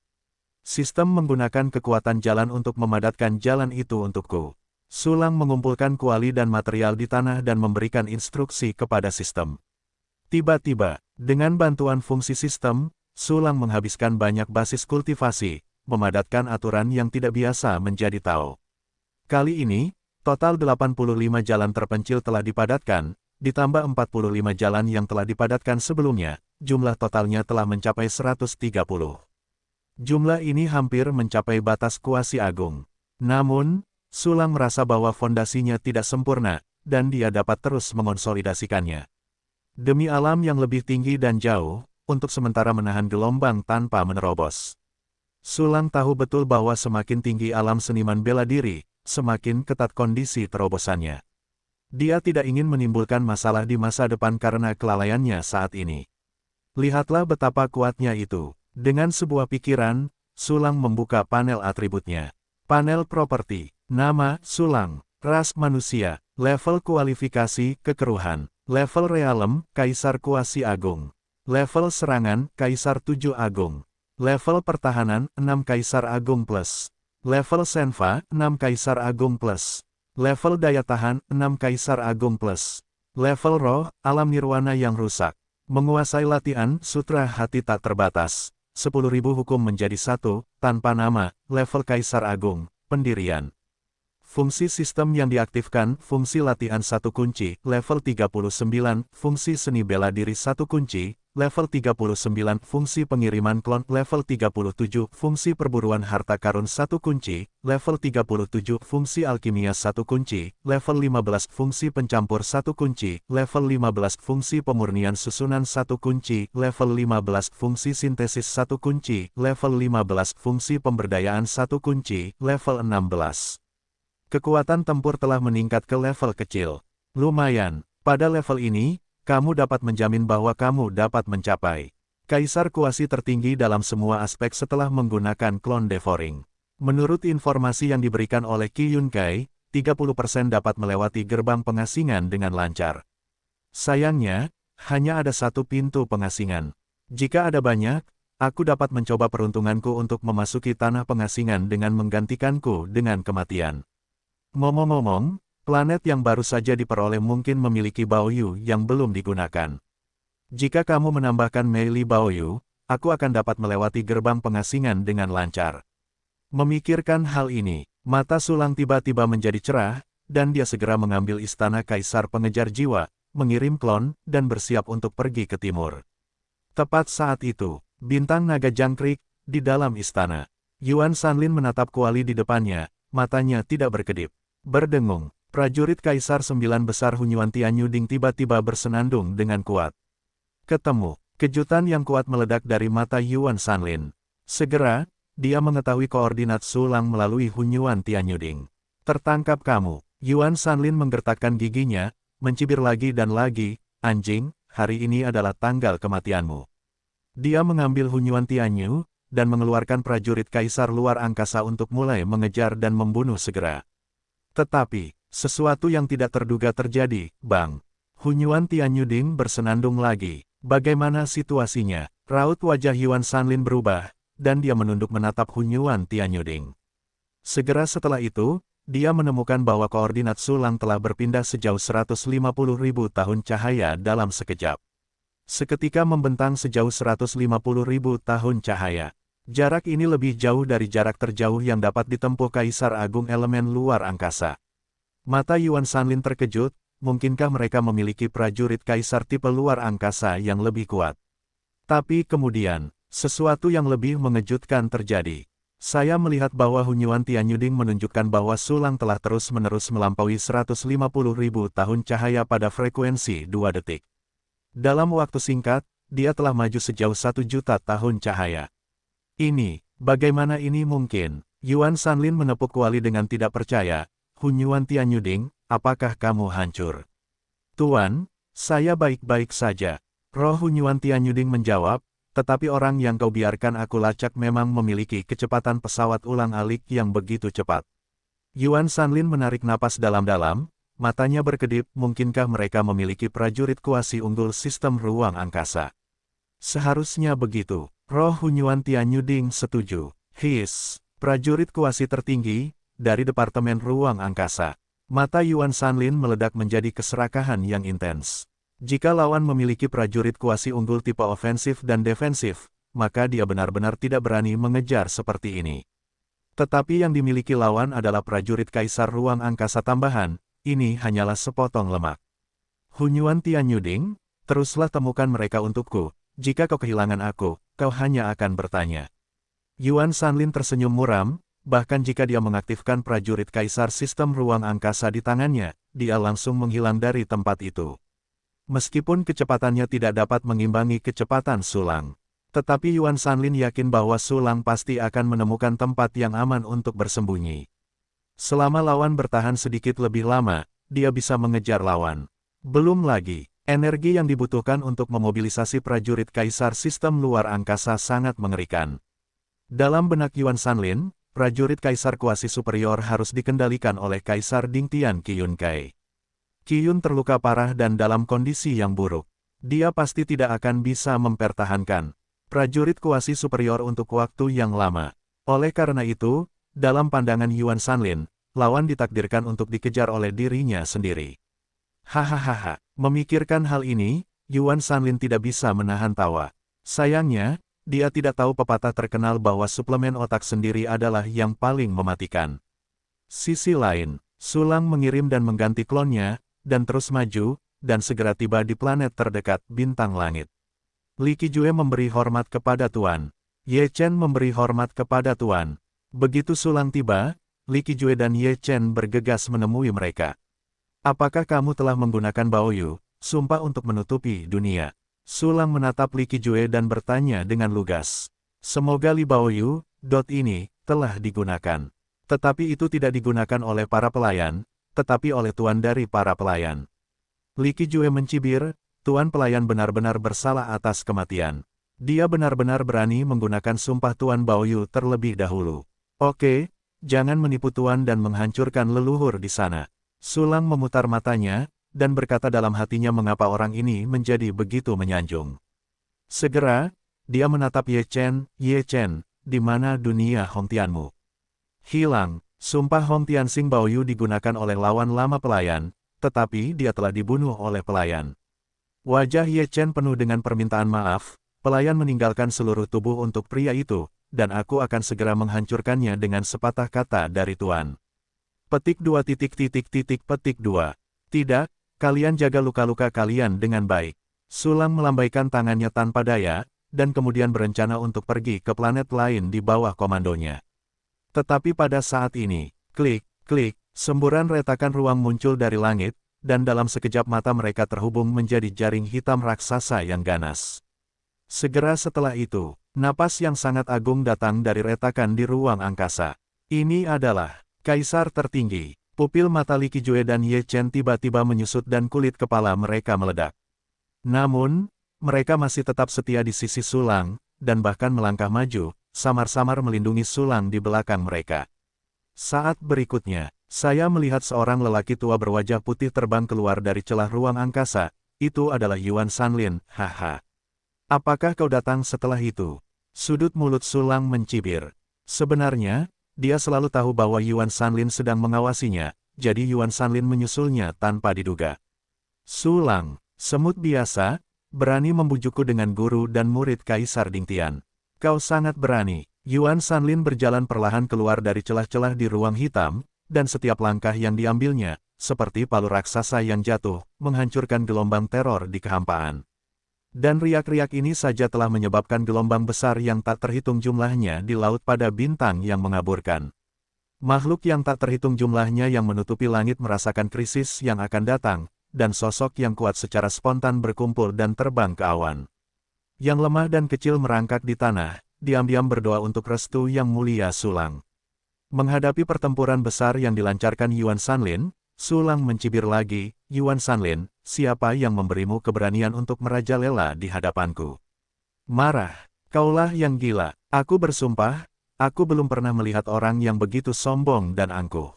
Sistem menggunakan kekuatan jalan untuk memadatkan jalan itu untukku. Sulang mengumpulkan kuali dan material di tanah dan memberikan instruksi kepada sistem. Tiba-tiba, dengan bantuan fungsi sistem, Sulang menghabiskan banyak basis kultivasi, memadatkan aturan yang tidak biasa menjadi Tao. Kali ini, total 85 jalan terpencil telah dipadatkan, ditambah 45 jalan yang telah dipadatkan sebelumnya, jumlah totalnya telah mencapai 130. Jumlah ini hampir mencapai batas kuasi agung. Namun, Sulang merasa bahwa fondasinya tidak sempurna, dan dia dapat terus mengonsolidasikannya. Demi alam yang lebih tinggi dan jauh, untuk sementara menahan gelombang tanpa menerobos. Sulang tahu betul bahwa semakin tinggi alam seniman bela diri, semakin ketat kondisi terobosannya. Dia tidak ingin menimbulkan masalah di masa depan karena kelalaiannya saat ini. Lihatlah betapa kuatnya itu. Dengan sebuah pikiran, Sulang membuka panel atributnya. Panel properti, nama, Sulang, ras manusia, level kualifikasi, kekeruhan, level realem, Kaisar Kuasi Agung, level serangan, Kaisar 7 Agung, level pertahanan, 6 Kaisar Agung plus. Level Senfa, 6 Kaisar Agung plus. Level daya tahan, 6 Kaisar Agung plus. Level roh, alam nirwana yang rusak. Menguasai latihan, sutra hati tak terbatas. 10.000 hukum menjadi satu, tanpa nama, level Kaisar Agung, pendirian. Fungsi sistem yang diaktifkan, fungsi latihan 1 kunci, level 39, fungsi seni bela diri 1 kunci, level 39, fungsi pengiriman klon, level 37, fungsi perburuan harta karun 1 kunci, level 37, fungsi alkimia 1 kunci, level 15, fungsi pencampur 1 kunci, level 15, fungsi pemurnian susunan 1 kunci, level 15, fungsi sintesis 1 kunci, level 15, fungsi pemberdayaan 1 kunci, level 16. Kekuatan tempur telah meningkat ke level kecil. Lumayan, pada level ini, kamu dapat menjamin bahwa kamu dapat mencapai Kaisar Kuasi tertinggi dalam semua aspek setelah menggunakan klon devouring. Menurut informasi yang diberikan oleh Qi Yunkai, 30% dapat melewati gerbang pengasingan dengan lancar. Sayangnya, hanya ada 1 pintu pengasingan. Jika ada banyak, aku dapat mencoba peruntunganku untuk memasuki tanah pengasingan dengan menggantikanku dengan kematian. Ngomong-ngomong, planet yang baru saja diperoleh mungkin memiliki Baoyu yang belum digunakan. Jika kamu menambahkan Meili Baoyu, aku akan dapat melewati gerbang pengasingan dengan lancar. Memikirkan hal ini, mata Sulang tiba-tiba menjadi cerah, dan dia segera mengambil istana Kaisar Pengejar Jiwa, mengirim klon, dan bersiap untuk pergi ke timur. Tepat saat itu, bintang naga jangkrik, di dalam istana. Yuan Sanlin menatap kuali di depannya, matanya tidak berkedip. Berdengung, prajurit Kaisar 9 besar Hunyuan Tianyuding tiba-tiba bersenandung dengan kuat. Ketemu, kejutan yang kuat meledak dari mata Yuan Sanlin. Segera, dia mengetahui koordinat Sulang melalui Hunyuan Tianyuding. Tertangkap kamu, Yuan Sanlin menggertakkan giginya, mencibir lagi dan lagi, anjing, hari ini adalah tanggal kematianmu. Dia mengambil Hunyuan Tianyu, dan mengeluarkan prajurit kaisar luar angkasa untuk mulai mengejar dan membunuh segera. Tetapi, sesuatu yang tidak terduga terjadi, Bang. Hunyuan Tianyuding bersenandung lagi. Bagaimana situasinya? Raut wajah Yuan Sanlin berubah, dan dia menunduk menatap Hunyuan Tianyuding. Segera setelah itu, dia menemukan bahwa koordinat sulang telah berpindah sejauh 150.000 tahun cahaya dalam sekejap. Seketika membentang sejauh 150.000 tahun cahaya. Jarak ini lebih jauh dari jarak terjauh yang dapat ditempuh Kaisar Agung elemen luar angkasa. Mata Yuan Sanlin terkejut, mungkinkah mereka memiliki prajurit Kaisar tipe luar angkasa yang lebih kuat? Tapi kemudian, sesuatu yang lebih mengejutkan terjadi. Saya melihat bahwa Hunyuan Tianyuding menunjukkan bahwa sulang telah terus-menerus melampaui 150.000 tahun cahaya pada frekuensi 2 detik. Dalam waktu singkat, dia telah maju sejauh 1 juta tahun cahaya. Ini, bagaimana ini mungkin? Yuan Sanlin menepuk kuali dengan tidak percaya. Hunyuan Tianyuding, apakah kamu hancur? Tuan, saya baik-baik saja. Roh Hunyuan Tianyuding menjawab, tetapi orang yang kau biarkan aku lacak memang memiliki kecepatan pesawat ulang-alik yang begitu cepat. Yuan Sanlin menarik napas dalam-dalam, matanya berkedip, mungkinkah mereka memiliki prajurit kuasi unggul sistem ruang angkasa? Seharusnya begitu. Roh Hunyuan Tianyuding setuju. Prajurit kuasi tertinggi, dari Departemen Ruang Angkasa. Mata Yuan Sanlin meledak menjadi keserakahan yang intens. Jika lawan memiliki prajurit kuasi unggul tipe ofensif dan defensif, maka dia benar-benar tidak berani mengejar seperti ini. Tetapi yang dimiliki lawan adalah prajurit Kaisar Ruang Angkasa tambahan, ini hanyalah sepotong lemak. Hunyuan Tianyuding, teruslah temukan mereka untukku. Jika kau kehilangan aku, kau hanya akan bertanya. Yuan Sanlin tersenyum muram, bahkan jika dia mengaktifkan prajurit Kaisar sistem ruang angkasa di tangannya, dia langsung menghilang dari tempat itu. Meskipun kecepatannya tidak dapat mengimbangi kecepatan sulang. Tetapi Yuan Sanlin yakin bahwa sulang pasti akan menemukan tempat yang aman untuk bersembunyi. Selama lawan bertahan sedikit lebih lama, dia bisa mengejar lawan. Belum lagi, energi yang dibutuhkan untuk memobilisasi prajurit Kaisar sistem luar angkasa sangat mengerikan. Dalam benak Yuan Sanlin, prajurit Kaisar kuasi superior harus dikendalikan oleh Kaisar Dingtian Qiyun Kai. Qiyun terluka parah dan dalam kondisi yang buruk. Dia pasti tidak akan bisa mempertahankan prajurit kuasi superior untuk waktu yang lama. Oleh karena itu, dalam pandangan Yuan Sanlin, lawan ditakdirkan untuk dikejar oleh dirinya sendiri. Hahaha, memikirkan hal ini, Yuan Sanlin tidak bisa menahan tawa. Sayangnya, dia tidak tahu pepatah terkenal bahwa suplemen otak sendiri adalah yang paling mematikan. Sisi lain, sulang mengirim dan mengganti klonnya, dan terus maju, dan segera tiba di planet terdekat bintang langit. Li Qijue memberi hormat kepada Tuan. Ye Chen memberi hormat kepada Tuan. Begitu sulang tiba, Li Qijue dan Ye Chen bergegas menemui mereka. Apakah kamu telah menggunakan Baoyu, sumpah untuk menutupi dunia? Sulang menatap Li Qijue dan bertanya dengan lugas. Semoga Li Baoyu, ini, telah digunakan. Tetapi itu tidak digunakan oleh para pelayan, tetapi oleh tuan dari para pelayan. Li Qijue mencibir, tuan pelayan benar-benar bersalah atas kematian. Dia benar-benar berani menggunakan sumpah Tuan Baoyu terlebih dahulu. Oke, jangan menipu tuan dan menghancurkan leluhur di sana. Sulang memutar matanya, dan berkata dalam hatinya mengapa orang ini menjadi begitu menyanjung. Segera, dia menatap Ye Chen, di mana dunia Hongtianmu? Hilang, sumpah Hongtian Sing Baoyu digunakan oleh lawan lama pelayan, tetapi dia telah dibunuh oleh pelayan. Wajah Ye Chen penuh dengan permintaan maaf, pelayan meninggalkan seluruh tubuh untuk pria itu, dan aku akan segera menghancurkannya dengan sepatah kata dari Tuan. Petik 2 petik 2. Tidak, kalian jaga luka-luka kalian dengan baik. Sulang melambaikan tangannya tanpa daya, dan kemudian berencana untuk pergi ke planet lain di bawah komandonya. Tetapi pada saat ini, klik, semburan retakan ruang muncul dari langit, dan dalam sekejap mata mereka terhubung menjadi jaring hitam raksasa yang ganas. Segera setelah itu, napas yang sangat agung datang dari retakan di ruang angkasa. Ini adalah Kaisar tertinggi. Pupil mata Li Qijue dan Ye Chen tiba-tiba menyusut dan kulit kepala mereka meledak. Namun, mereka masih tetap setia di sisi Sulang, dan bahkan melangkah maju, samar-samar melindungi Sulang di belakang mereka. Saat berikutnya, saya melihat seorang lelaki tua berwajah putih terbang keluar dari celah ruang angkasa. Itu adalah Yuan Sanlin, haha. Apakah kau datang setelah itu? Sudut mulut Sulang mencibir. Sebenarnya, dia selalu tahu bahwa Yuan Sanlin sedang mengawasinya, jadi Yuan Sanlin menyusulnya tanpa diduga. Sulang, semut biasa, berani membujukku dengan guru dan murid Kaisar Dingtian. Kau sangat berani. Yuan Sanlin berjalan perlahan keluar dari celah-celah di ruang hitam, dan setiap langkah yang diambilnya, seperti palu raksasa yang jatuh, menghancurkan gelombang teror di kehampaan. Dan riak-riak ini saja telah menyebabkan gelombang besar yang tak terhitung jumlahnya di laut pada bintang yang mengaburkan. Makhluk yang tak terhitung jumlahnya yang menutupi langit merasakan krisis yang akan datang, dan sosok yang kuat secara spontan berkumpul dan terbang ke awan. Yang lemah dan kecil merangkak di tanah, diam-diam berdoa untuk restu yang mulia Sulang. Menghadapi pertempuran besar yang dilancarkan Yuan Sanlin, Sulang mencibir lagi, Yuan Sanlin, siapa yang memberimu keberanian untuk merajalela di hadapanku? Marah, kaulah yang gila, aku bersumpah, aku belum pernah melihat orang yang begitu sombong dan angkuh.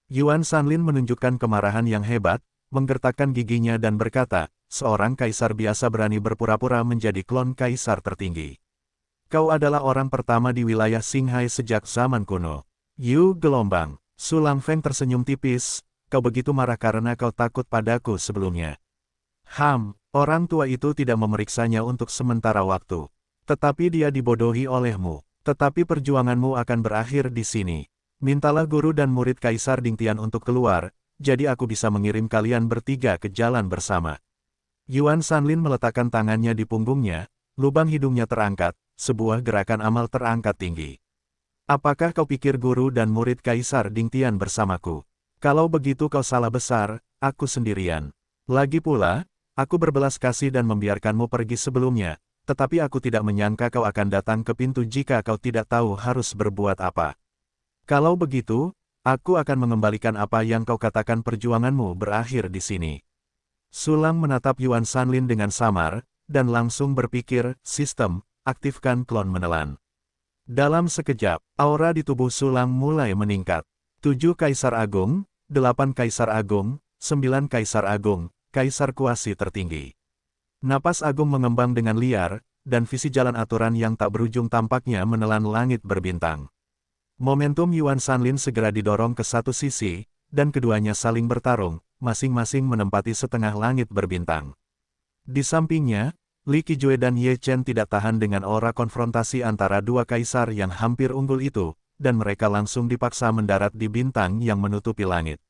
Yuan Sanlin menunjukkan kemarahan yang hebat, menggertakkan giginya dan berkata, seorang kaisar biasa berani berpura-pura menjadi klon kaisar tertinggi. Kau adalah orang pertama di wilayah Qinghai sejak zaman kuno. Yu Gelombang. Sulang Feng tersenyum tipis, kau begitu marah karena kau takut padaku sebelumnya. Orang tua itu tidak memeriksanya untuk sementara waktu. Tetapi dia dibodohi olehmu. Tetapi perjuanganmu akan berakhir di sini. Mintalah guru dan murid Kaisar Dingtian untuk keluar, jadi aku bisa mengirim kalian bertiga ke jalan bersama. Yuan Sanlin meletakkan tangannya di punggungnya, lubang hidungnya terangkat. Sebuah gerakan amal terangkat tinggi. Apakah kau pikir guru dan murid Kaisar Dingtian bersamaku? Kalau begitu kau salah besar, aku sendirian. Lagi pula, aku berbelas kasih dan membiarkanmu pergi sebelumnya, tetapi aku tidak menyangka kau akan datang ke pintu jika kau tidak tahu harus berbuat apa. Kalau begitu, aku akan mengembalikan apa yang kau katakan perjuanganmu berakhir di sini. Sulang menatap Yuan Sanlin dengan samar, dan langsung berpikir, sistem, aktifkan klon menelan. Dalam sekejap, aura di tubuh Sulang mulai meningkat. 7 Kaisar Agung, 8 Kaisar Agung, 9 Kaisar Agung, Kaisar Kuasi tertinggi. Napas Agung mengembang dengan liar, dan visi jalan aturan yang tak berujung tampaknya menelan langit berbintang. Momentum Yuan Sanlin segera didorong ke satu sisi, dan keduanya saling bertarung, masing-masing menempati setengah langit berbintang. Di sampingnya, Li Qijue dan Ye Chen tidak tahan dengan aura konfrontasi antara dua kaisar yang hampir unggul itu, dan mereka langsung dipaksa mendarat di bintang yang menutupi langit.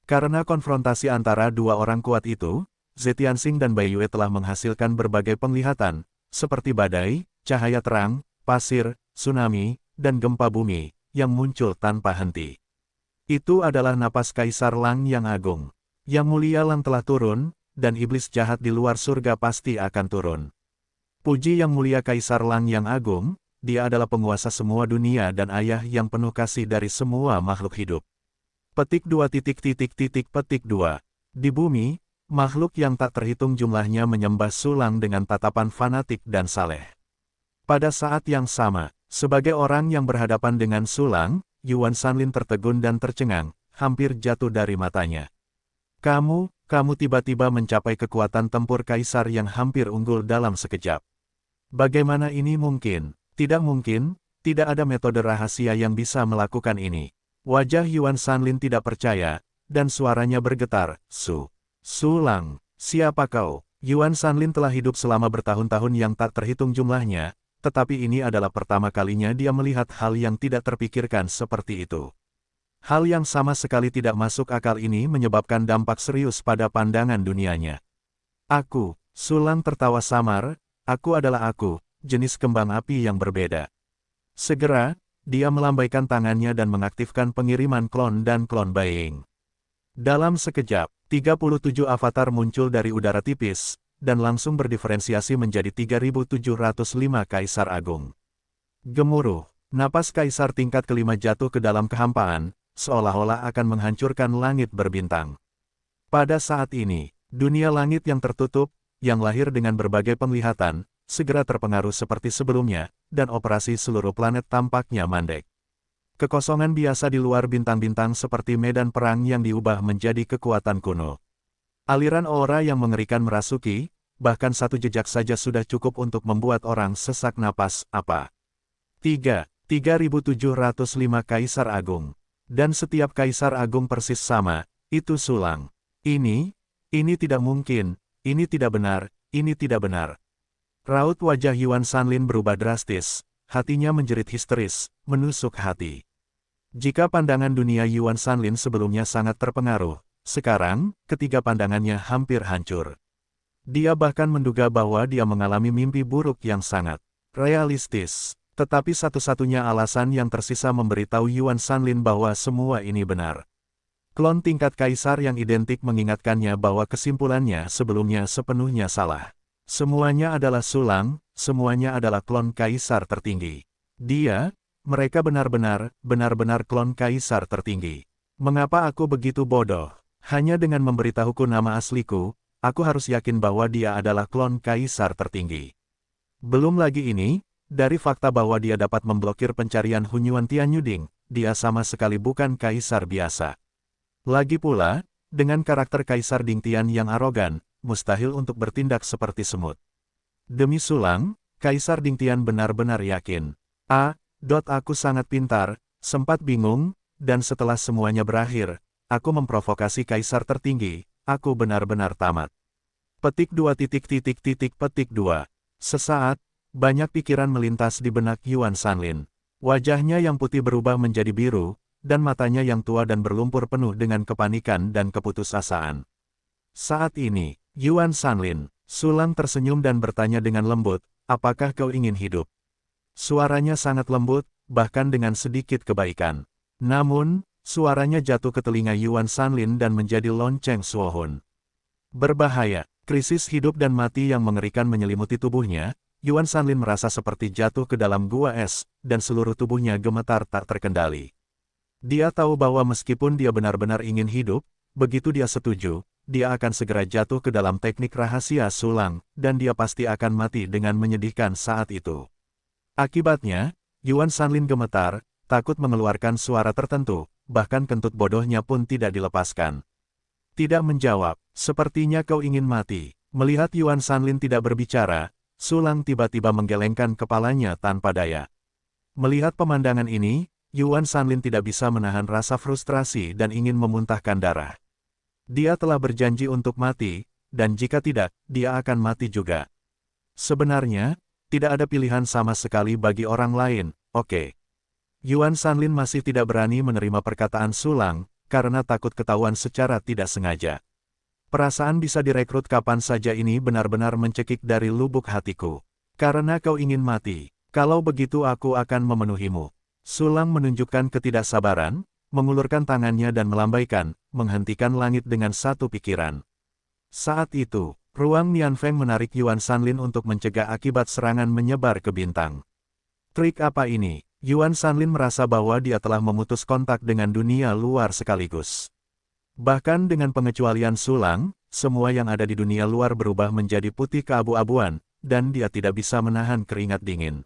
Karena konfrontasi antara dua orang kuat itu, Zetianxing dan Bai Yue telah menghasilkan berbagai penglihatan, seperti badai, cahaya terang, pasir, tsunami, dan gempa bumi, yang muncul tanpa henti. Itu adalah napas Kaisar Lang yang agung. Yang mulia Lang telah turun, dan iblis jahat di luar surga pasti akan turun. Puji yang mulia Kaisar Lang yang agung, dia adalah penguasa semua dunia dan ayah yang penuh kasih dari semua makhluk hidup. Petik 2. Petik 2. Di bumi, makhluk yang tak terhitung jumlahnya menyembah Sulang dengan tatapan fanatik dan saleh. Pada saat yang sama, sebagai orang yang berhadapan dengan Sulang, Yuan Sanlin tertegun dan tercengang, hampir jatuh dari matanya. Kamu tiba-tiba mencapai kekuatan tempur kaisar yang hampir unggul dalam sekejap. Bagaimana ini mungkin? Tidak mungkin, tidak ada metode rahasia yang bisa melakukan ini. Wajah Yuan Sanlin tidak percaya, dan suaranya bergetar, Sulang, siapa kau? Yuan Sanlin telah hidup selama bertahun-tahun yang tak terhitung jumlahnya, tetapi ini adalah pertama kalinya dia melihat hal yang tidak terpikirkan seperti itu. Hal yang sama sekali tidak masuk akal ini menyebabkan dampak serius pada pandangan dunianya. Sulang tertawa samar, aku adalah aku, jenis kembang api yang berbeda. Segera, dia melambaikan tangannya dan mengaktifkan pengiriman klon dan klon buying. Dalam sekejap, 37 avatar muncul dari udara tipis, dan langsung berdiferensiasi menjadi 3705 Kaisar Agung. Gemuruh, napas Kaisar tingkat kelima jatuh ke dalam kehampaan, seolah-olah akan menghancurkan langit berbintang. Pada saat ini, dunia langit yang tertutup, yang lahir dengan berbagai penglihatan, segera terpengaruh seperti sebelumnya, dan operasi seluruh planet tampaknya mandek. Kekosongan biasa di luar bintang-bintang seperti medan perang yang diubah menjadi kekuatan kuno. Aliran aura yang mengerikan merasuki, bahkan satu jejak saja sudah cukup untuk membuat orang sesak napas. 3.705 Kaisar Agung. Dan setiap Kaisar Agung persis sama, itu sulang. Ini tidak mungkin, ini tidak benar, ini tidak benar. Raut wajah Yuan Sanlin berubah drastis, hatinya menjerit histeris, menusuk hati. Jika pandangan dunia Yuan Sanlin sebelumnya sangat terpengaruh, sekarang, ketiga pandangannya hampir hancur. Dia bahkan menduga bahwa dia mengalami mimpi buruk yang sangat realistis. Tetapi satu-satunya alasan yang tersisa memberitahu Yuan Sanlin bahwa semua ini benar. Klon tingkat kaisar yang identik mengingatkannya bahwa kesimpulannya sebelumnya sepenuhnya salah. Semuanya adalah sulang, semuanya adalah klon kaisar tertinggi. Mereka benar-benar klon kaisar tertinggi. Mengapa aku begitu bodoh? Hanya dengan memberitahuku nama asliku, aku harus yakin bahwa dia adalah klon kaisar tertinggi. Belum lagi ini, dari fakta bahwa dia dapat memblokir pencarian Hunyuan Tianyuding, dia sama sekali bukan kaisar biasa. Lagi pula, dengan karakter Kaisar Ding Tian yang arogan, mustahil untuk bertindak seperti semut. Demi sulang, Kaisar Ding Tian benar-benar yakin. Aku sangat pintar, sempat bingung, dan setelah semuanya berakhir, aku memprovokasi kaisar tertinggi, aku benar-benar tamat. Petik 2. Sesaat, banyak pikiran melintas di benak Yuan Sanlin. Wajahnya yang putih berubah menjadi biru, dan matanya yang tua dan berlumpur penuh dengan kepanikan dan keputusasaan. Saat ini, Yuan Sanlin, sulang tersenyum dan bertanya dengan lembut, apakah kau ingin hidup? Suaranya sangat lembut, bahkan dengan sedikit kebaikan. Namun, suaranya jatuh ke telinga Yuan Sanlin dan menjadi lonceng suohun. Berbahaya, krisis hidup dan mati yang mengerikan menyelimuti tubuhnya. Yuan Sanlin merasa seperti jatuh ke dalam gua es, dan seluruh tubuhnya gemetar tak terkendali. Dia tahu bahwa meskipun dia benar-benar ingin hidup, begitu dia setuju, dia akan segera jatuh ke dalam teknik rahasia sulang, dan dia pasti akan mati dengan menyedihkan saat itu. Akibatnya, Yuan Sanlin gemetar, takut mengeluarkan suara tertentu, bahkan kentut bodohnya pun tidak dilepaskan. Tidak menjawab, sepertinya kau ingin mati. Melihat Yuan Sanlin tidak berbicara, sulang tiba-tiba menggelengkan kepalanya tanpa daya. Melihat pemandangan ini, Yuan Sanlin tidak bisa menahan rasa frustrasi dan ingin memuntahkan darah. Dia telah berjanji untuk mati, dan jika tidak, dia akan mati juga. Sebenarnya, tidak ada pilihan sama sekali bagi orang lain, oke. Yuan Sanlin masih tidak berani menerima perkataan sulang, karena takut ketahuan secara tidak sengaja. Perasaan bisa direkrut kapan saja ini benar-benar mencekik dari lubuk hatiku. Karena kau ingin mati, kalau begitu aku akan memenuhimu. Sulang menunjukkan ketidaksabaran, mengulurkan tangannya dan melambaikan, menghentikan langit dengan satu pikiran. Saat itu, ruang Nianfeng menarik Yuan Sanlin untuk mencegah akibat serangan menyebar ke bintang. Trik apa ini? Yuan Sanlin merasa bahwa dia telah memutus kontak dengan dunia luar sekaligus. Bahkan dengan pengecualian sulang, semua yang ada di dunia luar berubah menjadi putih keabu-abuan, dan dia tidak bisa menahan keringat dingin.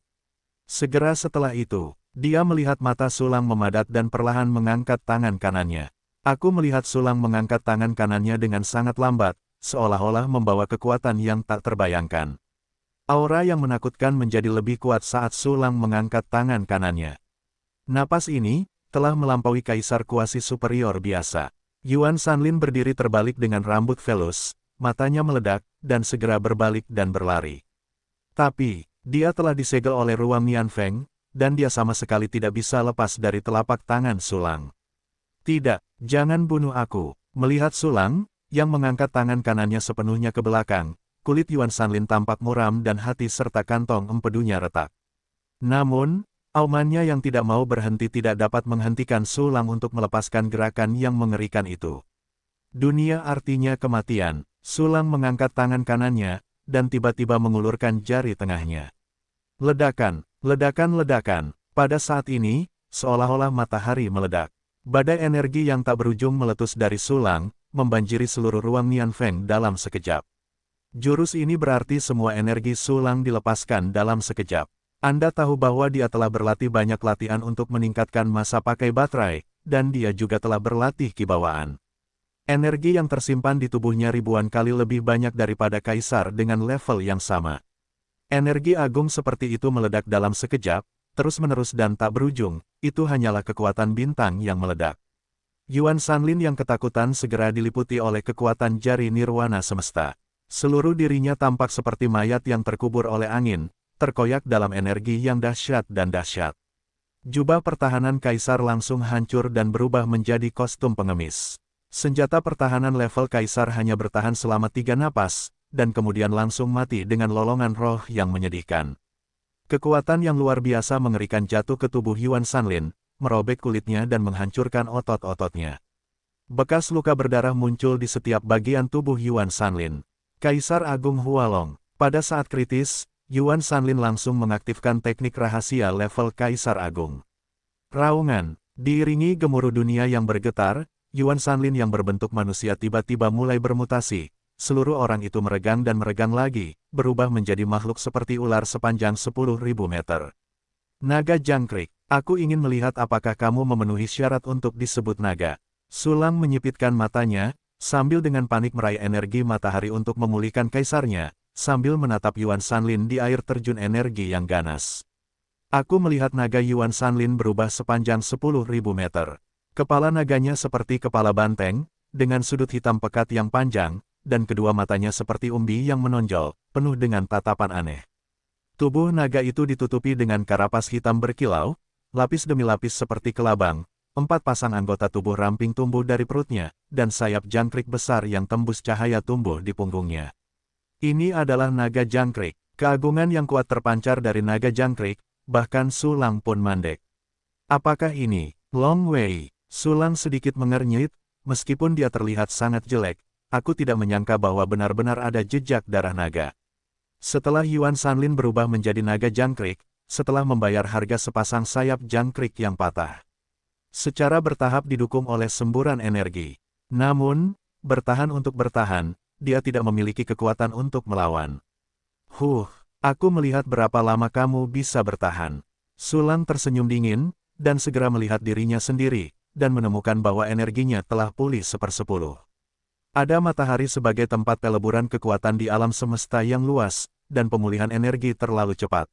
Segera setelah itu, dia melihat mata sulang memadat dan perlahan mengangkat tangan kanannya. Aku melihat sulang mengangkat tangan kanannya dengan sangat lambat, seolah-olah membawa kekuatan yang tak terbayangkan. Aura yang menakutkan menjadi lebih kuat saat sulang mengangkat tangan kanannya. Napas ini telah melampaui kaisar kuasi superior biasa. Yuan Sanlin berdiri terbalik dengan rambut velus, matanya meledak, dan segera berbalik dan berlari. Tapi, dia telah disegel oleh ruang Nianfeng, dan dia sama sekali tidak bisa lepas dari telapak tangan sulang. Tidak, jangan bunuh aku. Melihat sulang, yang mengangkat tangan kanannya sepenuhnya ke belakang, kulit Yuan Sanlin tampak muram dan hati serta kantong empedunya retak. Namun, aumannya yang tidak mau berhenti tidak dapat menghentikan sulang untuk melepaskan gerakan yang mengerikan itu. Dunia artinya kematian. Sulang mengangkat tangan kanannya, dan tiba-tiba mengulurkan jari tengahnya. Ledakan, ledakan, ledakan. Pada saat ini, seolah-olah matahari meledak. Badai energi yang tak berujung meletus dari Sulang, membanjiri seluruh ruang Nianfeng dalam sekejap. Jurus ini berarti semua energi Sulang dilepaskan dalam sekejap. Anda tahu bahwa dia telah berlatih banyak latihan untuk meningkatkan masa pakai baterai, dan dia juga telah berlatih kibawaan. Energi yang tersimpan di tubuhnya ribuan kali lebih banyak daripada kaisar dengan level yang sama. Energi agung seperti itu meledak dalam sekejap, terus-menerus dan tak berujung, itu hanyalah kekuatan bintang yang meledak. Yuan Sanlin yang ketakutan segera diliputi oleh kekuatan jari nirwana semesta. Seluruh dirinya tampak seperti mayat yang terkubur oleh angin, terkoyak dalam energi yang dahsyat dan dahsyat. Jubah pertahanan kaisar langsung hancur dan berubah menjadi kostum pengemis. Senjata pertahanan level kaisar hanya bertahan selama 3 napas, dan kemudian langsung mati dengan lolongan roh yang menyedihkan. Kekuatan yang luar biasa mengerikan jatuh ke tubuh Yuan Sanlin, merobek kulitnya dan menghancurkan otot-ototnya. Bekas luka berdarah muncul di setiap bagian tubuh Yuan Sanlin. Kaisar Agung Hualong. Pada saat kritis, Yuan Sanlin langsung mengaktifkan teknik rahasia level Kaisar Agung. Raungan. Diiringi gemuruh dunia yang bergetar, Yuan Sanlin yang berbentuk manusia tiba-tiba mulai bermutasi. Seluruh orang itu meregang dan meregang lagi, berubah menjadi makhluk seperti ular sepanjang 10.000 meter. Naga jangkrik, aku ingin melihat apakah kamu memenuhi syarat untuk disebut naga. Sulang menyipitkan matanya, sambil dengan panik meraih energi matahari untuk memulihkan kaisarnya, sambil menatap Yuan Sanlin di air terjun energi yang ganas. Aku melihat naga Yuan Sanlin berubah sepanjang 10.000 meter. Kepala naganya seperti kepala banteng, dengan sudut hitam pekat yang panjang, dan kedua matanya seperti umbi yang menonjol, penuh dengan tatapan aneh. Tubuh naga itu ditutupi dengan karapas hitam berkilau, lapis demi lapis seperti kelabang, 4 pasang anggota tubuh ramping tumbuh dari perutnya, dan sayap jangkrik besar yang tembus cahaya tumbuh di punggungnya. Ini adalah naga jangkrik, keagungan yang kuat terpancar dari naga jangkrik, bahkan Sulang pun mandek. Apakah ini, Long Wei? Sulang sedikit mengernyit, meskipun dia terlihat sangat jelek. Aku tidak menyangka bahwa benar-benar ada jejak darah naga. Setelah Yuan Sanlin berubah menjadi naga jangkrik, setelah membayar harga sepasang sayap jangkrik yang patah. Secara bertahap didukung oleh semburan energi. Namun, bertahan untuk bertahan, dia tidak memiliki kekuatan untuk melawan. Aku melihat berapa lama kamu bisa bertahan. Sulang tersenyum dingin, dan segera melihat dirinya sendiri, dan menemukan bahwa energinya telah pulih 1/10. Ada matahari sebagai tempat peleburan kekuatan di alam semesta yang luas, dan pemulihan energi terlalu cepat.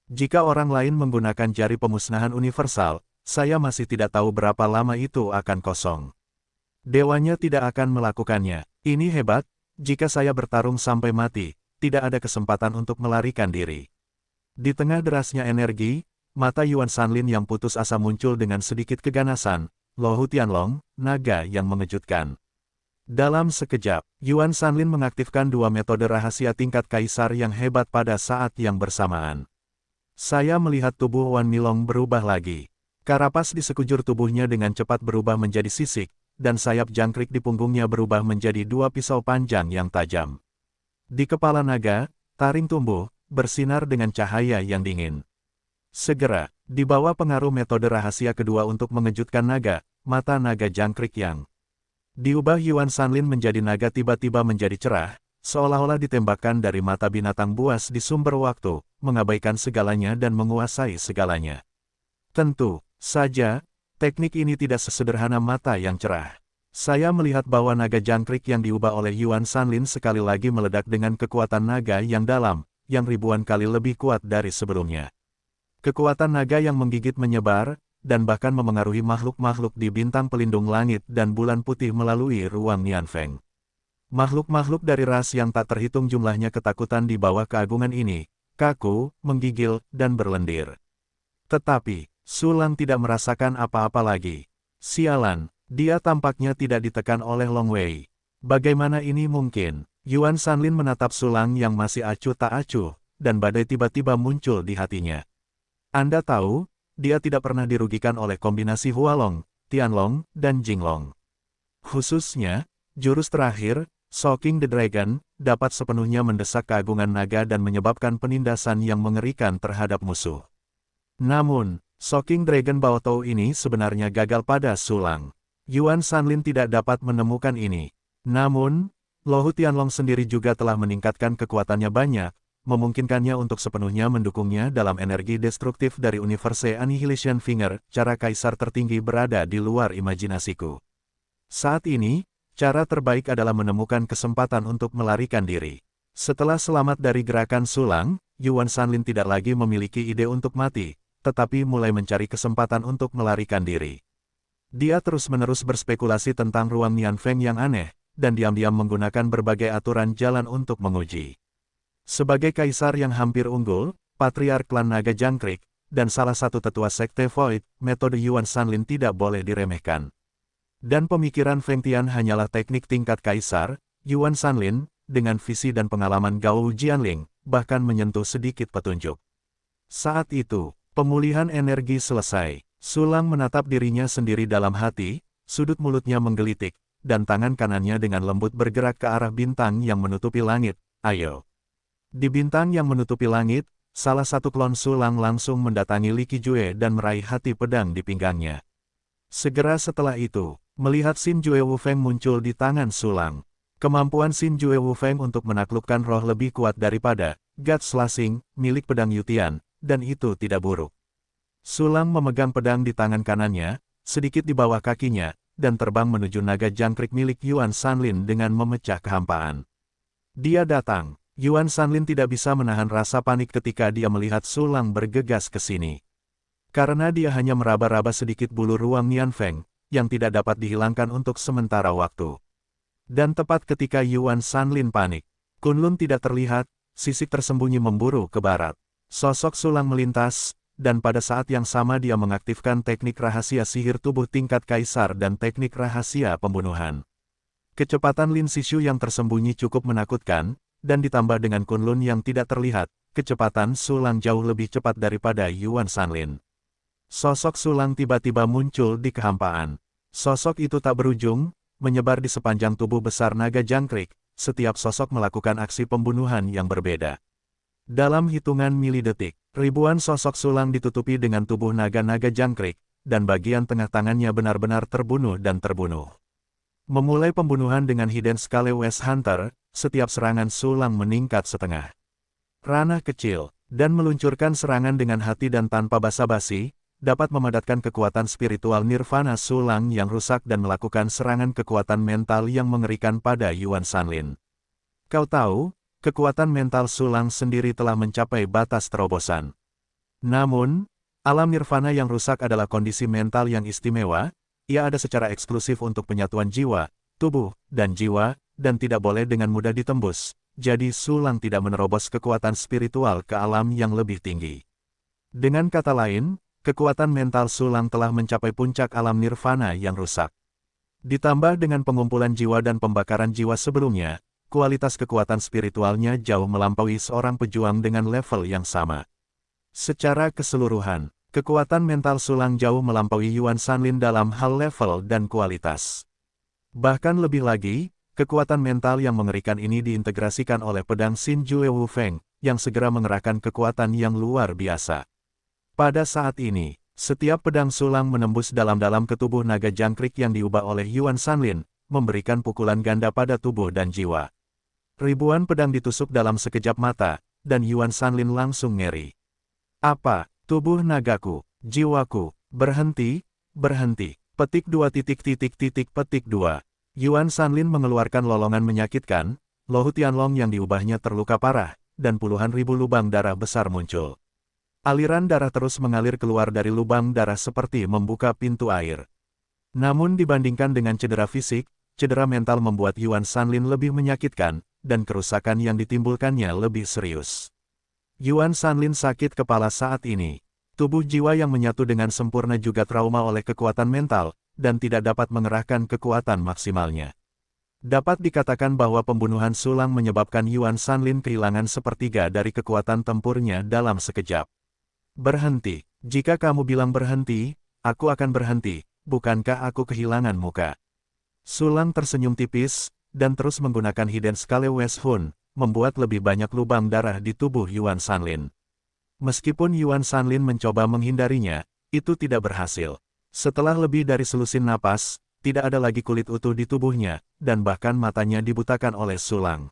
Jika orang lain menggunakan jari pemusnahan universal, saya masih tidak tahu berapa lama itu akan kosong. Dewanya tidak akan melakukannya. Ini hebat, jika saya bertarung sampai mati, tidak ada kesempatan untuk melarikan diri. Di tengah derasnya energi, mata Yuan Sanlin yang putus asa muncul dengan sedikit keganasan, Lohu Tianlong, naga yang mengejutkan. Dalam sekejap, Yuan Sanlin mengaktifkan 2 metode rahasia tingkat kaisar yang hebat pada saat yang bersamaan. Saya melihat tubuh Wan Milong berubah lagi. Karapas di sekujur tubuhnya dengan cepat berubah menjadi sisik, dan sayap jangkrik di punggungnya berubah menjadi 2 pisau panjang yang tajam. Di kepala naga, taring tumbuh, bersinar dengan cahaya yang dingin. Segera, di bawah pengaruh metode rahasia kedua untuk mengejutkan naga, mata naga jangkrik yang diubah Yuan Sanlin menjadi naga tiba-tiba menjadi cerah, seolah-olah ditembakkan dari mata binatang buas di sumber waktu, mengabaikan segalanya dan menguasai segalanya. Tentu saja, teknik ini tidak sesederhana mata yang cerah. Saya melihat bahwa naga jangkrik yang diubah oleh Yuan Sanlin sekali lagi meledak dengan kekuatan naga yang dalam, yang ribuan kali lebih kuat dari sebelumnya. Kekuatan naga yang menggigit menyebar, dan bahkan memengaruhi makhluk-makhluk di bintang pelindung langit dan bulan putih melalui ruang Nianfeng. Makhluk-makhluk dari ras yang tak terhitung jumlahnya ketakutan di bawah keagungan ini, kaku, menggigil, dan berlendir. Tetapi, Sulang tidak merasakan apa-apa lagi. Sialan, dia tampaknya tidak ditekan oleh Long Wei. Bagaimana ini mungkin? Yuan Sanlin menatap Sulang yang masih acuh tak acuh, dan badai tiba-tiba muncul di hatinya. Anda tahu, dia tidak pernah dirugikan oleh kombinasi Hualong, Tianlong, dan Jinglong. Khususnya, jurus terakhir, Shocking the Dragon, dapat sepenuhnya mendesak keagungan naga dan menyebabkan penindasan yang mengerikan terhadap musuh. Namun, Shocking Dragon Baotou ini sebenarnya gagal pada Sulang. Yuan Sanlin tidak dapat menemukan ini. Namun, Luo Tianlong sendiri juga telah meningkatkan kekuatannya banyak, memungkinkannya untuk sepenuhnya mendukungnya dalam energi destruktif dari Universe Annihilation Finger. Cara kaisar tertinggi berada di luar imajinasiku. Saat ini, cara terbaik adalah menemukan kesempatan untuk melarikan diri. Setelah selamat dari gerakan Sulang, Yuan Sanlin tidak lagi memiliki ide untuk mati, tetapi mulai mencari kesempatan untuk melarikan diri. Dia terus-menerus berspekulasi tentang ruang Nianfeng yang aneh, dan diam-diam menggunakan berbagai aturan jalan untuk menguji. Sebagai kaisar yang hampir unggul, patriark klan naga jangkrik, dan salah satu tetua sekte Void, metode Yuan Sanlin tidak boleh diremehkan. Dan pemikiran Feng Tian hanyalah teknik tingkat kaisar. Yuan Sanlin, dengan visi dan pengalaman Gao Jianling, bahkan menyentuh sedikit petunjuk. Saat itu, pemulihan energi selesai. Sulang menatap dirinya sendiri dalam hati, sudut mulutnya menggelitik, dan tangan kanannya dengan lembut bergerak ke arah bintang yang menutupi langit. Ayo. Di bintang yang menutupi langit, salah satu klon Sulang langsung mendatangi Li Qijue dan meraih hati pedang di pinggangnya. Segera setelah itu, melihat Xin Jue Wufeng muncul di tangan Sulang. Kemampuan Xin Jue Wufeng untuk menaklukkan roh lebih kuat daripada God Slashing milik pedang Yutian, dan itu tidak buruk. Sulang memegang pedang di tangan kanannya, sedikit di bawah kakinya, dan terbang menuju naga jangkrik milik Yuan Sanlin dengan memecah kehampaan. Dia datang. Yuan Sanlin tidak bisa menahan rasa panik ketika dia melihat Sulang bergegas ke sini. Karena dia hanya meraba-raba sedikit bulu ruang Nianfeng, yang tidak dapat dihilangkan untuk sementara waktu. Dan tepat ketika Yuan Sanlin panik, Kunlun tidak terlihat, sisik tersembunyi memburu ke barat. Sosok Sulang melintas, dan pada saat yang sama dia mengaktifkan teknik rahasia sihir tubuh tingkat kaisar dan teknik rahasia pembunuhan. Kecepatan Lin Sishu yang tersembunyi cukup menakutkan, dan ditambah dengan Kunlun yang tidak terlihat, kecepatan Sulang jauh lebih cepat daripada Yuan Sanlin. Sosok Sulang tiba-tiba muncul di kehampaan. Sosok itu tak berujung, menyebar di sepanjang tubuh besar naga jangkrik, setiap sosok melakukan aksi pembunuhan yang berbeda. Dalam hitungan milidetik, ribuan sosok Sulang ditutupi dengan tubuh naga-naga jangkrik, dan bagian tengah tangannya benar-benar terbunuh dan terbunuh. Memulai pembunuhan dengan Hidden Scale West Hunter, setiap serangan Sulang meningkat setengah. Ranah kecil, dan meluncurkan serangan dengan hati dan tanpa basa-basi, dapat memadatkan kekuatan spiritual Nirvana Sulang yang rusak dan melakukan serangan kekuatan mental yang mengerikan pada Yuan Sanlin. Kau tahu, kekuatan mental Sulang sendiri telah mencapai batas terobosan. Namun, alam Nirvana yang rusak adalah kondisi mental yang istimewa. Ia ada secara eksklusif untuk penyatuan jiwa, tubuh, dan jiwa, dan tidak boleh dengan mudah ditembus. Jadi Sulang tidak menerobos kekuatan spiritual ke alam yang lebih tinggi. Dengan kata lain, kekuatan mental Sulang telah mencapai puncak alam Nirvana yang rusak. Ditambah dengan pengumpulan jiwa dan pembakaran jiwa sebelumnya, kualitas kekuatan spiritualnya jauh melampaui seorang pejuang dengan level yang sama. Secara keseluruhan, kekuatan mental Sulang jauh melampaui Yuan Sanlin dalam hal level dan kualitas. Bahkan lebih lagi, kekuatan mental yang mengerikan ini diintegrasikan oleh pedang Xin Jue Wufeng, yang segera mengerahkan kekuatan yang luar biasa. Pada saat ini, setiap pedang Sulang menembus dalam-dalam ke tubuh naga jangkrik yang diubah oleh Yuan Sanlin, memberikan pukulan ganda pada tubuh dan jiwa. Ribuan pedang ditusuk dalam sekejap mata, dan Yuan Sanlin langsung ngeri. Apa? Tubuh nagaku, jiwaku, berhenti, berhenti. Petik 2 petik 2. Yuan Sanlin mengeluarkan lolongan menyakitkan, Luo Tianlong yang diubahnya terluka parah, dan puluhan ribu lubang darah besar muncul. Aliran darah terus mengalir keluar dari lubang darah seperti membuka pintu air. Namun dibandingkan dengan cedera fisik, cedera mental membuat Yuan Sanlin lebih menyakitkan, dan kerusakan yang ditimbulkannya lebih serius. Yuan Sanlin sakit kepala saat ini. Tubuh jiwa yang menyatu dengan sempurna juga trauma oleh kekuatan mental, dan tidak dapat mengerahkan kekuatan maksimalnya. Dapat dikatakan bahwa pembunuhan Sulang menyebabkan Yuan Sanlin kehilangan sepertiga dari kekuatan tempurnya dalam sekejap. Berhenti. Jika kamu bilang berhenti, aku akan berhenti. Bukankah aku kehilangan muka? Sulang tersenyum tipis, dan terus menggunakan Hidden Scale West Hun, membuat lebih banyak lubang darah di tubuh Yuan Sanlin. Meskipun Yuan Sanlin mencoba menghindarinya, Itu tidak berhasil. Setelah lebih dari selusin napas, tidak ada lagi kulit utuh di tubuhnya, dan bahkan matanya dibutakan oleh sulang.